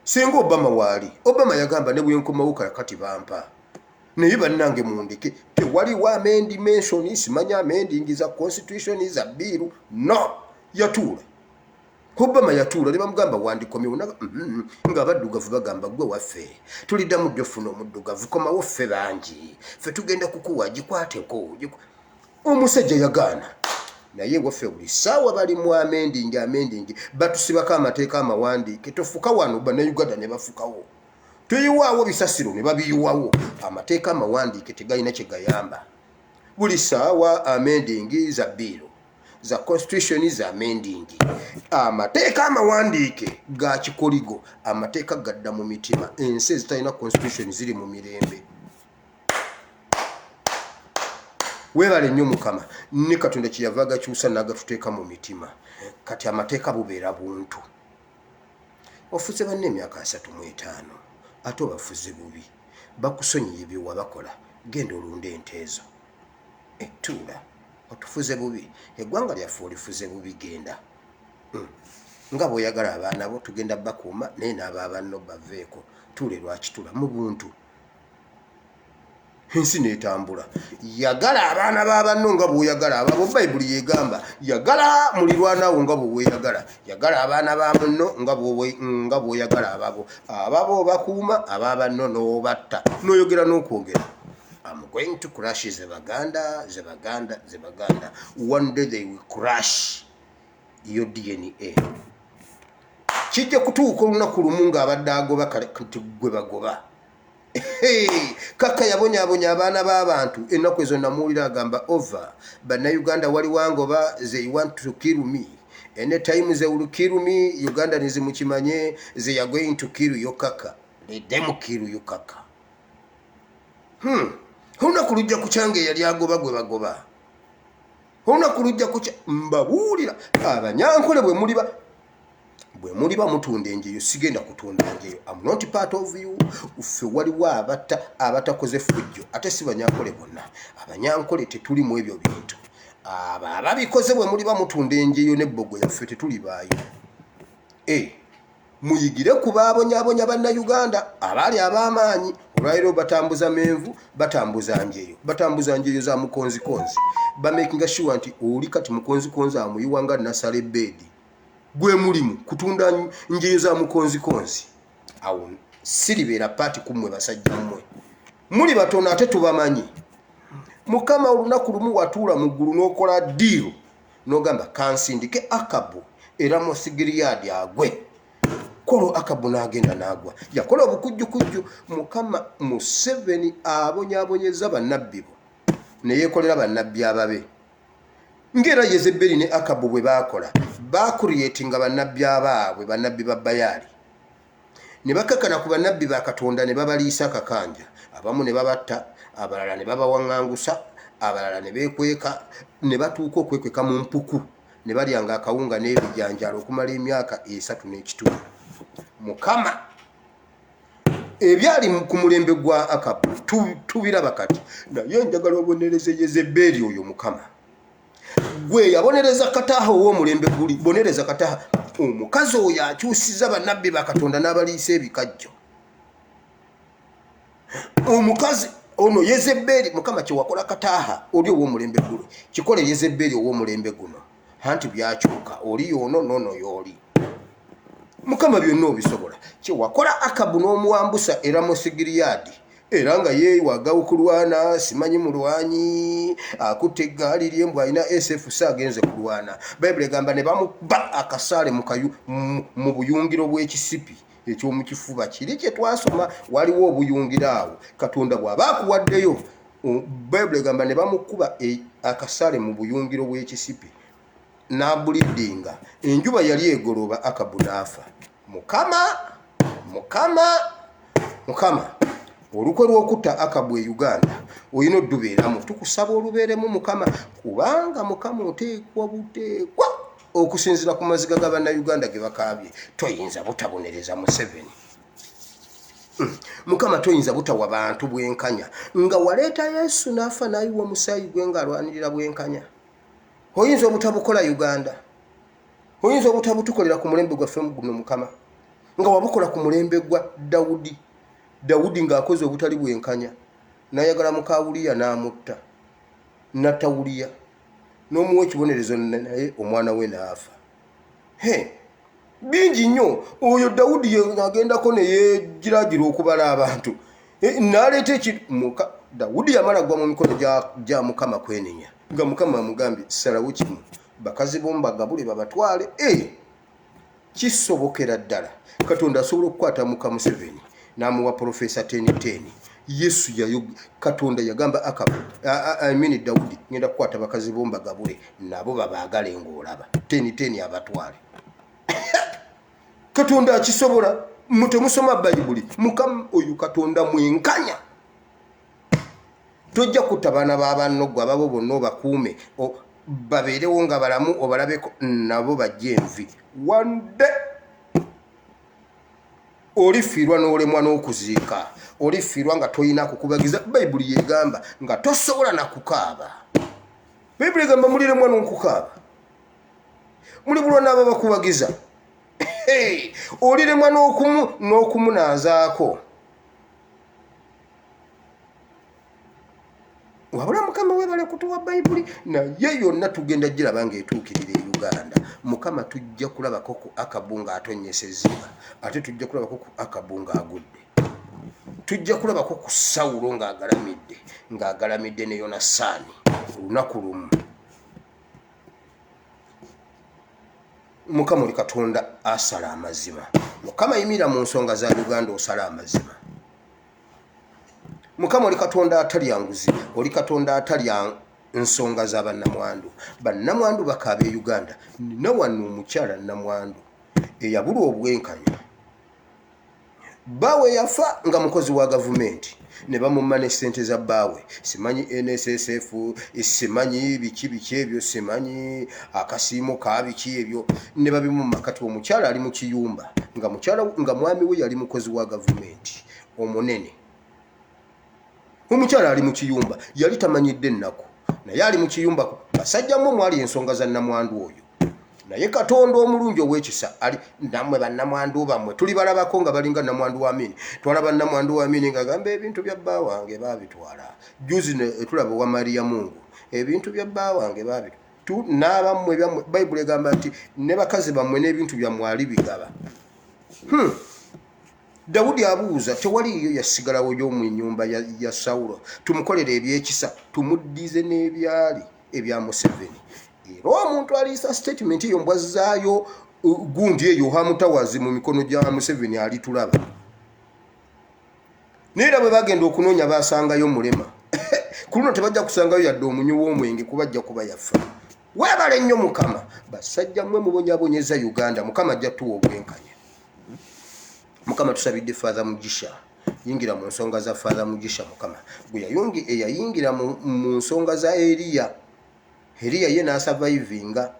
senga Obama waali. Obama yagamba ne bwenkomawo kati bampa naye bannange mundeke tewaliwo amendment simanya amending za constitution za biiru no. Yatuula Obama yatuula ne bamugamba wandikomyewo nga abaddugavu bagamba gwe waffe tuliddamu ddyo funa omuddugavu komawo ffe bangi ffe tugenda kukuwa gikwateko. Omusajja yagaana naye waffe buli ssaawa bali mu amending batusibako amateeka amawandiike. Tofuka wano bannayuganda ne bafukawo, tuyiwaawo bisasiro ne babiyiwawo. Amateeka amawandiike tegalina kye gayamba. Buli ssaawa amending za biiro za constitution za amending. Amateeka amawandiike ga kikoligo, amateeka gadda mu mitima. Ensi ezitalina constitution ziri mu mirembe. Weebale nnyo Mukama ne Katonda kyeyava agakyusa n'agatuteeka mu mitima. Kati amateeka bubeera buntu. Ofuze banne emyaka 35 ate obafuze bubi, bakusonyiye bye wabakola, genda olunde ente ezo. Ettula otufuze bubi eggwanga lyaffe olifuze bubi genda nga bw'oyagala abaana bo tugenda bakuuma naye n'abaabanno baveeko tuule lwakitula mu buntu ensi n'etambula yagala abaana b'abanno nga bw'oyagala ababo bayibuli yegamba yagala mulirwanawo nga bw'oweeyagala yagala abaana ba munno nga bw'oyagala ababo bakuuma abaabanno n'obatta n'oyogera n'okwogera. I'm going to crush Zebaganda. One day they will crush your DNA. Kijja kutuuka olunaku lumu ng'abadde agoba kati gwe bagoba. Kaka yabonyaabonya abaana b'abantu ennaku ezo namuwulira agamba over bannayuganda wali wangoba they want to kill me. Anytime they will kill me, Ugandans mukimanye they are going to kill your kaka. Let them kill your kaka. Olunaku lujja kukyanga eyali agoba gwe bagoba. Olunaku lujja kukya mbabuulira abanyankole bwe muliba mutunda enjeyo sigenda kutunda enjeyo. I'm not part of you. Uffe waliwo abatakoze fujjo ate si banyankole bonna. Abanyankole tetuli mu ebyo bintu. Ababikoze bwe muliba mutunda enjeyo n'ebbogo yaffe tetulibaayo. Muyigire ku baabonyaabonya bannayuganda abaali ab'amaanyi. Olwaliro batambuza menvu batambuza njeyo za mukonzikonzi bamakinga sure nti oli kati mukonzikonzi amuyiwanga nasala ebbedi gwe mulimu kutunda njeyo za mukonzikonzi awo siribeera paati kumwe basajja mmwe muli batono ate tubamanyi. Mukama olunaku lumu watuula mu ggulu n'okola ddiiro n'ogamba kansindike Akabu era Mosigiriyadi agwe. Kolo Akabu n'agenda n'agwa. Yakola obukujjukujju. Mukama Museveni abonyaabonyeza bannabbi bo ne yeekolera bannabbi ababe. Ng'era Yezeberi ne Akabu bwe baakola baakuriyetinga bannabbi abaabwe bannabbi ba Bayaali. Ne bakakana ku bannabbi ba Katonda ne babaliisa akakanja. Abamu ne babatta, abalala ne babawaŋŋangusa, abalala ne beekweka, ne batuuka okwekweka mu mpuku. Ne balyanga akawunga n'ebijanjaalo okumala emyaka 3 n'ekitundu. Mukama ebyali ku mulembe gwa Akabu tubiraba kati naye njagala obonereze Yezeberi oyo Mukama gwe yabonereza Kataha ow'omulembe guli bonereza Kataha. Omukazi oyo akyusiza bannabbi ba Katonda n'abaliisa ebikajjo. Omukazi ono Yezeberi Mukama kye wakola Kataha oli ow'omulembe guli kikole Yezeberi ow'omulembe guno anti byakyuka oli yono nono yoli. Mukama byonna obisobola kye wakola Akabu n'omuwambusa era Mosigiriyadi era nga yeewagawo kulwana simanyi mulwanyi akutte eggaali ly'embwa alina SF agenze kulwana. Bayibuli egamba ne bamuba akasaale mu buyungiro bw'ekisipi eky'omukifuba kiri kye twasoma waliwo obuyungiro awo Katonda bw'aba akuwaddeyo. Bayibuli egamba ne bamukuba akasaale mu buyungiro bw'ekisipi n'abulidinga enjuba yali egoloba Akabu n'afa. Mukama olukwe lw'okutta Akabu e Uganda olina oddubeeramu. Tukusaba olubeeremu Mukama kubanga Mukama oteekwa buteekwa okusinziira ku maziga ga bannayuganda ge bakaabye. Toyinza butabonereza Museveni. Mukama toyinza butawa bantu bwenkanya nga waleeta Yesu n'afa n'ayiwa omusaayi gwe ng'alwanirira bwenkanya. Oyinza obutabukola Uganda. Oyinza obutabutukolera ku mulembe gwaffe guno Mukama nga wabukola ku mulembe gwa Dawudi ng'akoze obutali bwenkanya n'ayagala muka Uliya n'amutta n'atta Uliya n'omuwa ekibonerezo naye omwana we n'afa. Bingi nnyo. Oyo Dawudi agendako ne yeegiraagira okubala abantu n'aleeta Dawudi yamala gwa mu mikono gya Mukama kwenenya nga Mukama amugambye salawo kimu bakazi bombagabule babatwale. Kisobokera ddala Katonda asobola okukwata muka Museveni n'amuwa Profesa 10:10. Yesu Katonda yagamba Akabu Dawudi ngenda kukwata bakazi bombagabule nabo babaagale ng'olaba 10:10 abatwale. Katonda akisobola. Mutemusoma Bayibuli. Mukama oyo Katonda mwenkanya. Tojja kutabana b'abanno gwe ababo bonna obakuume babeerewo nga balamu obalabeko nabo bajje envi. One day olifiirwa n'olemwa n'okuziika. Olifiirwa nga toyina kukubagiza. Bayibuli yegamba nga tosobola na kukaaba Bayibuli egamba mulire mwana okukaaba muli bulwa n'abo bakubagiza olire mwana n'okumunaazaako wabula Mukama webale kutuwa Bayibuli naye yonna tugenda giraba ng'etuukirira e Uganda. Mukama tujja kulabako ku Akabu ng'atonnyesa ezziba ate tujja kulabako ku Akabu ng'agudde, tujja kulabako ku Sawulo ng'agalamidde ne Yonasaani olunaku lumu. Mukama oli Katonda asala amazima. Mukama yimira mu nsonga za Uganda osala amazima. Mukama oli Katonda atalya nguzi, oli Katonda atalya nsonga za bannamwandu. Bannamwandu bakaaba e Uganda. Nina wano omukyala nnamwandu eyabula obwenkanya. Baawe yafa nga mukozi wa gavumenti ne bamumma ne ssente za baawe. Simanyi NSSF, simanyi biki ebyo, simanyi akasiimo ka biki ebyo, ne babimumma. Kati omukyala ali mu kiyumba nga mwami we yali mukozi wa gavumenti omunene. Omukyala ali mu kiyumba yali tamanyidde ennaku naye ali mu kiyumba basajja mmwe mwali ensonga za nnamwandu oyo. Naye Katonda omulungi ow'ekisa ali nammwe bannamwandu bammwe tuli balabako nga balinga nnamwandu wa Amini. Twalaba nnamwandu wa Amini ng'agamba ebintu bya bba wange baabitwala. Juzi tulaba wa Maria Mungu ebintu bya bba wange baabitwala. N'abammwe byammwe Bayibuli egamba nti ne bakazi bammwe n'ebintu byammwe ali bigaba. Dawudi abuuza tewaliyo yasigalawo y'omu nnyumba ya Sawulo tumukolere ebyekisa tumuddize n'ebyali ebya Museveni. Era omuntu aliisa statement eyo mbwazzaayo gundi eyo hamutawazi mu mikono gya Museveni alitulaba. Neera bwe bagenda okunoonya baasangayo mulema. Ku luno tebajja kusangayo yadde omunyu w'omwenge kubajja kuba yafa. Weebale nnyo Mukama. Basajja mmwe mubonyabonyeza Uganda. Mukama ajja tuwa obwenkanya. Mukama tusabidde Father Mugisha. Yingira mu nsonga za Father Mugisha Mukama. Gwe yayingira mu nsonga za Eliya ye n'asurvivinga.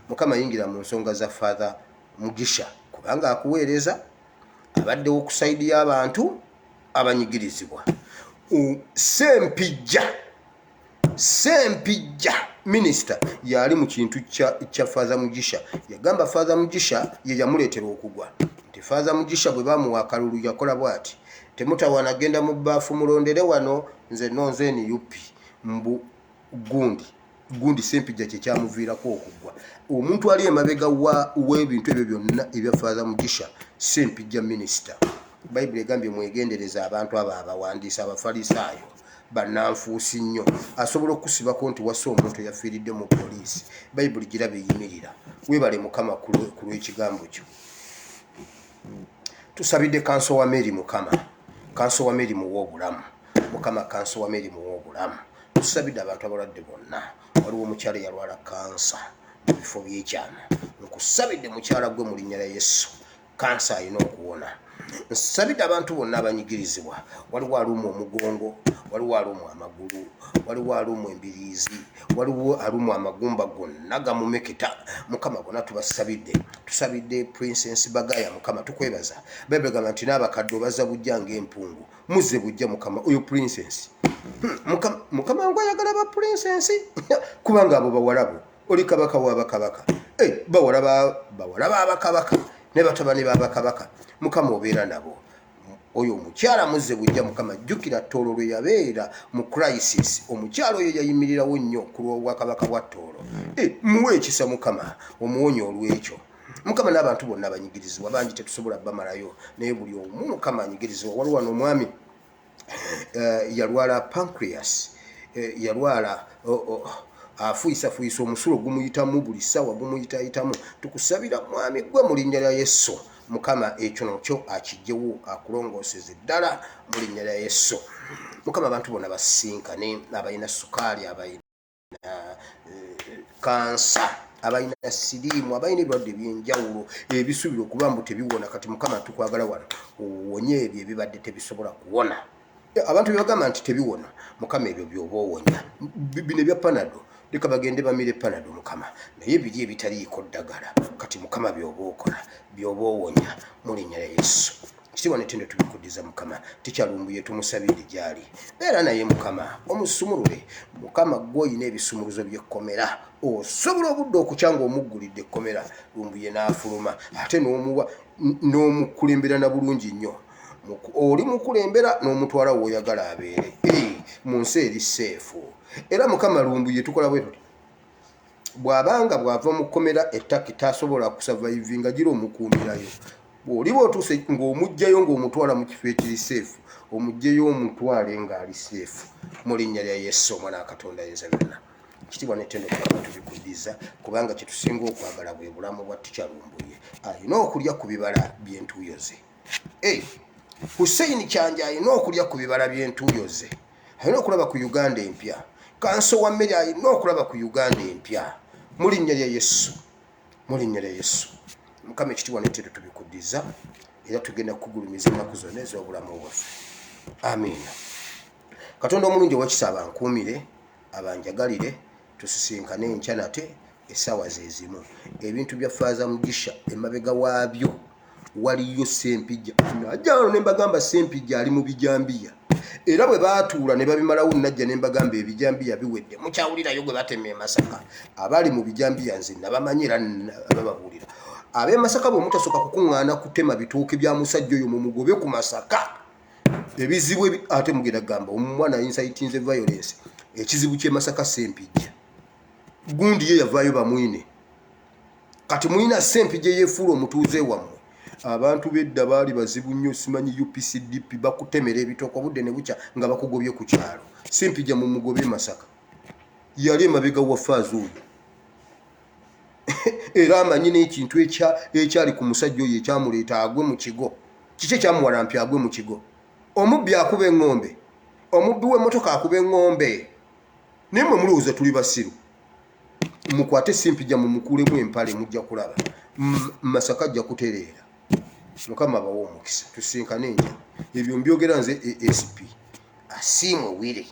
Mukama yingira mu nsonga za Father Mugisha kubanga akuweereza abaddewo ku sayidi y'abantu abanyigirizibwa. Sempijja minisita yali mu kintu kya Father Mugisha. Yagamba Father Mugisha ye yamuleetera okugwa. Nti Father Mugisha bwe bamuwa akalulu yakola bw'ati, temutawana genda mu bbaafu mulondere wano nze nonzeeni yupi mbu gundi Sempijja kye kyamuviirako okugwa. Omuntu ali emabega w'ebintu ebyo byonna ebya Father Mugisha Sempijja minisita. Bayibuli egambye mwegendereza abantu abo abawandiisa abafalisaayo bannanfuusi nnyo. Asobola okusibako nti wassa omuntu yafiiridde mu poliisi. Bayibuli girabe eyimirira. Weebale Mukama ku lw'ekigambo kyo. Tusabidde Kanso wa Mary Mukama. Kanso wa Mary muwe obulamu. Mukama Kanso wa Mary muwe obulamu. Tusabidde abantu abalwadde bonna. Waliwo omukyala yalwala kansa mu bifo by'ekyama. Nkusabidde mukyala gwe mu linnya lya Yesu. Kansa alina okuwona. Nsabidde abantu bonna abanyigirizibwa. Waliwo alumu omugongo, waliwo alumu amagulu, waliwo alumu embiriizi, waliwo alumu amagumba gonna gamumeketa. Mukama bonna tubasabidde. Tusabidde Princess Bagaya Mukama tukwebaza. Bayibuli egamba nti n'abakadde bazza bujja ng'empungu. Muzze bujja Mukama oyo Princess. Mukama ngo ayagala ba Princess kubanga abo bawalabo. Oli kabaka wa bakabaka. Bawala abakabaka ne batabani b'abakabaka. Mukama obeera nabo. Oyo omukyala muzze bujja Mukama jjukira Tooro lwe yabeera mu crisis. Omukyala oyo yayimirirawo nnyo ku lw'obwakabaka bwa Tooro. Muwe ekisa Mukama omuwonye olw'ekyo. Mukama n'abantu bonna abanyigirizibwa bangi tetusobola bamalayo naye buli omu Mukama anyigirizibwa. Waliwo wano omwami yalwala pancreas, yalwala afuisa omusulo gumuyitamu buli ssaawa gumuyitayitamu. Tukusabira mwami gwe mu linnya lya Yesu. Mukama ekyo nakyo akijjewo akulongooseze ddala mu linnya lya Yesu. Mukama abantu bonna basinkane, abalina sukaali, abalina kansa, abalina siriimu, abalina ebirwadde ebyenjawulo ebisuubira okuba mbu tebiwona. Kati Mukama tukwagala wano owonye ebyo ebibadde tebisobola kuwona. Abantu byagamba nti tebiwona Mukama ebyo by'oba owonya. Bino ebya Panado leka bagende bamire Panado Mukama naye biri ebitaliiko ddagala. Kati Mukama by'oba okola by'oba owonya mu linnya lya Yesu. ekitiibwa n'ettendo tubikuddiza mukama tikyalumbuye tumusabire gyali beera naye mukama omusumulule mukama gw'olina ebisumuluzo by'ekkomera osobola obudde okukyanga omuggulidde ekkomera lumbuye n'afuluma ate n'omukulembera na bulungi nnyo oli mukulembera n'omutwala w'oyagala abeere mu nsi eri seefu era mukama lumbuye tukola bwe tuti bw'abanga bw'ava mu kkomera ettaki tasobola kusavaivinga gira omukuumirayo bw'oliba otuuse ng'omugjayo ng'omutwala mu kifo ekiri seefu omugjeyo omutwale ng'ali seefu mu linnya lya Yesu omwana wa Katonda ayinza byonna ekitiibwa n'ettendo tubikuddiza kubanga kye tusinga okwagala bwe bulamu bwa tikyalumbuye alina okulya ku bibala by'entuuyo ze Hussein Kyanja alina okulya ku bibala by'entuuyo ze alina okulaba ku Uganda empya Kanso wa Mmere alina okulaba ku Uganda empya mu linnya lya Yesu mukama ekitiibwa n'ettendo tubikuddiza era tugenda kugulumiza ennaku zonna ez'obulamu bwaffe amiina Katonda omulungi ow'ekisa abankuumire abanjagalire tusisinkane enkya nate essaawa ze zimu ebintu bya Faaza Mugisha emabega waabyo waliyo Sempijja najjano ne mbagamba Sempijja ali mu bijambiya era bwe baatuula ne babimalawo najja ne mbagamba ebijambiya biwedde mukyawulirayo gwe batema e Masaka abali mu bijambiya nze nabamanyira bababuulira ab'e Masaka bwe mutasooka kukuŋŋaana kutema bitooke bya musajja oyo mu mugobe ku Masaka ebizibu ate mugenda gamba omwana inciting violence ekizibu ky'e Masaka Sempijja gundi ye yavaayo bamwine kati mwina Sempijja yeefuula omutuuze wammwe abantu bedda baali bazibu nnyo simanyi UPCDP bakutemera ebitooke obudde ne bukya nga bakugobye ku kyalo Sempijja mu mugobe Masaka yali emabega wa Faaza oyo era amanyi n'ekintu ekyali ku musajja oyo ekyamuleeta agwe mu kigo kiki ekyamuwalampya agwe mu kigo omubbi akuba eŋŋombe omubbi w'emmotoka akuba eŋŋombe naye mwe mulowooza tuli basiru mukwate Sempijja mu mukuulemu empale mujja kulaba Masaka ajja kutereera mukama bawo omukisa tusinkane enja ebyo mbyogera nze ASP Asiimwe Wire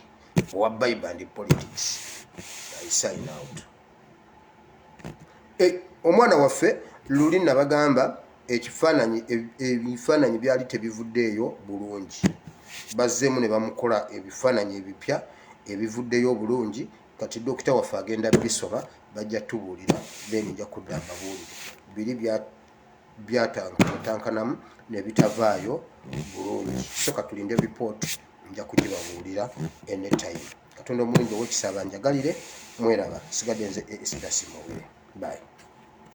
owa Bible and Politics I sign out omwana waffe luli nabagamba ebifaananyi byali tebivuddeeyo bulungi bazzeemu ne bamukola ebifaananyi ebipya ebivuddeyo bulungi kati dokita waffe agenda bisoba bajja tubuulira then nja kudda mbabuulire biri byatankanamu ne bitavaayo bulungi so katulinde report nja kugibabuulira anytime Katonda omulungi ow'ekisa abanjagalire mweraba sigadde nze Asiimwe Wire bye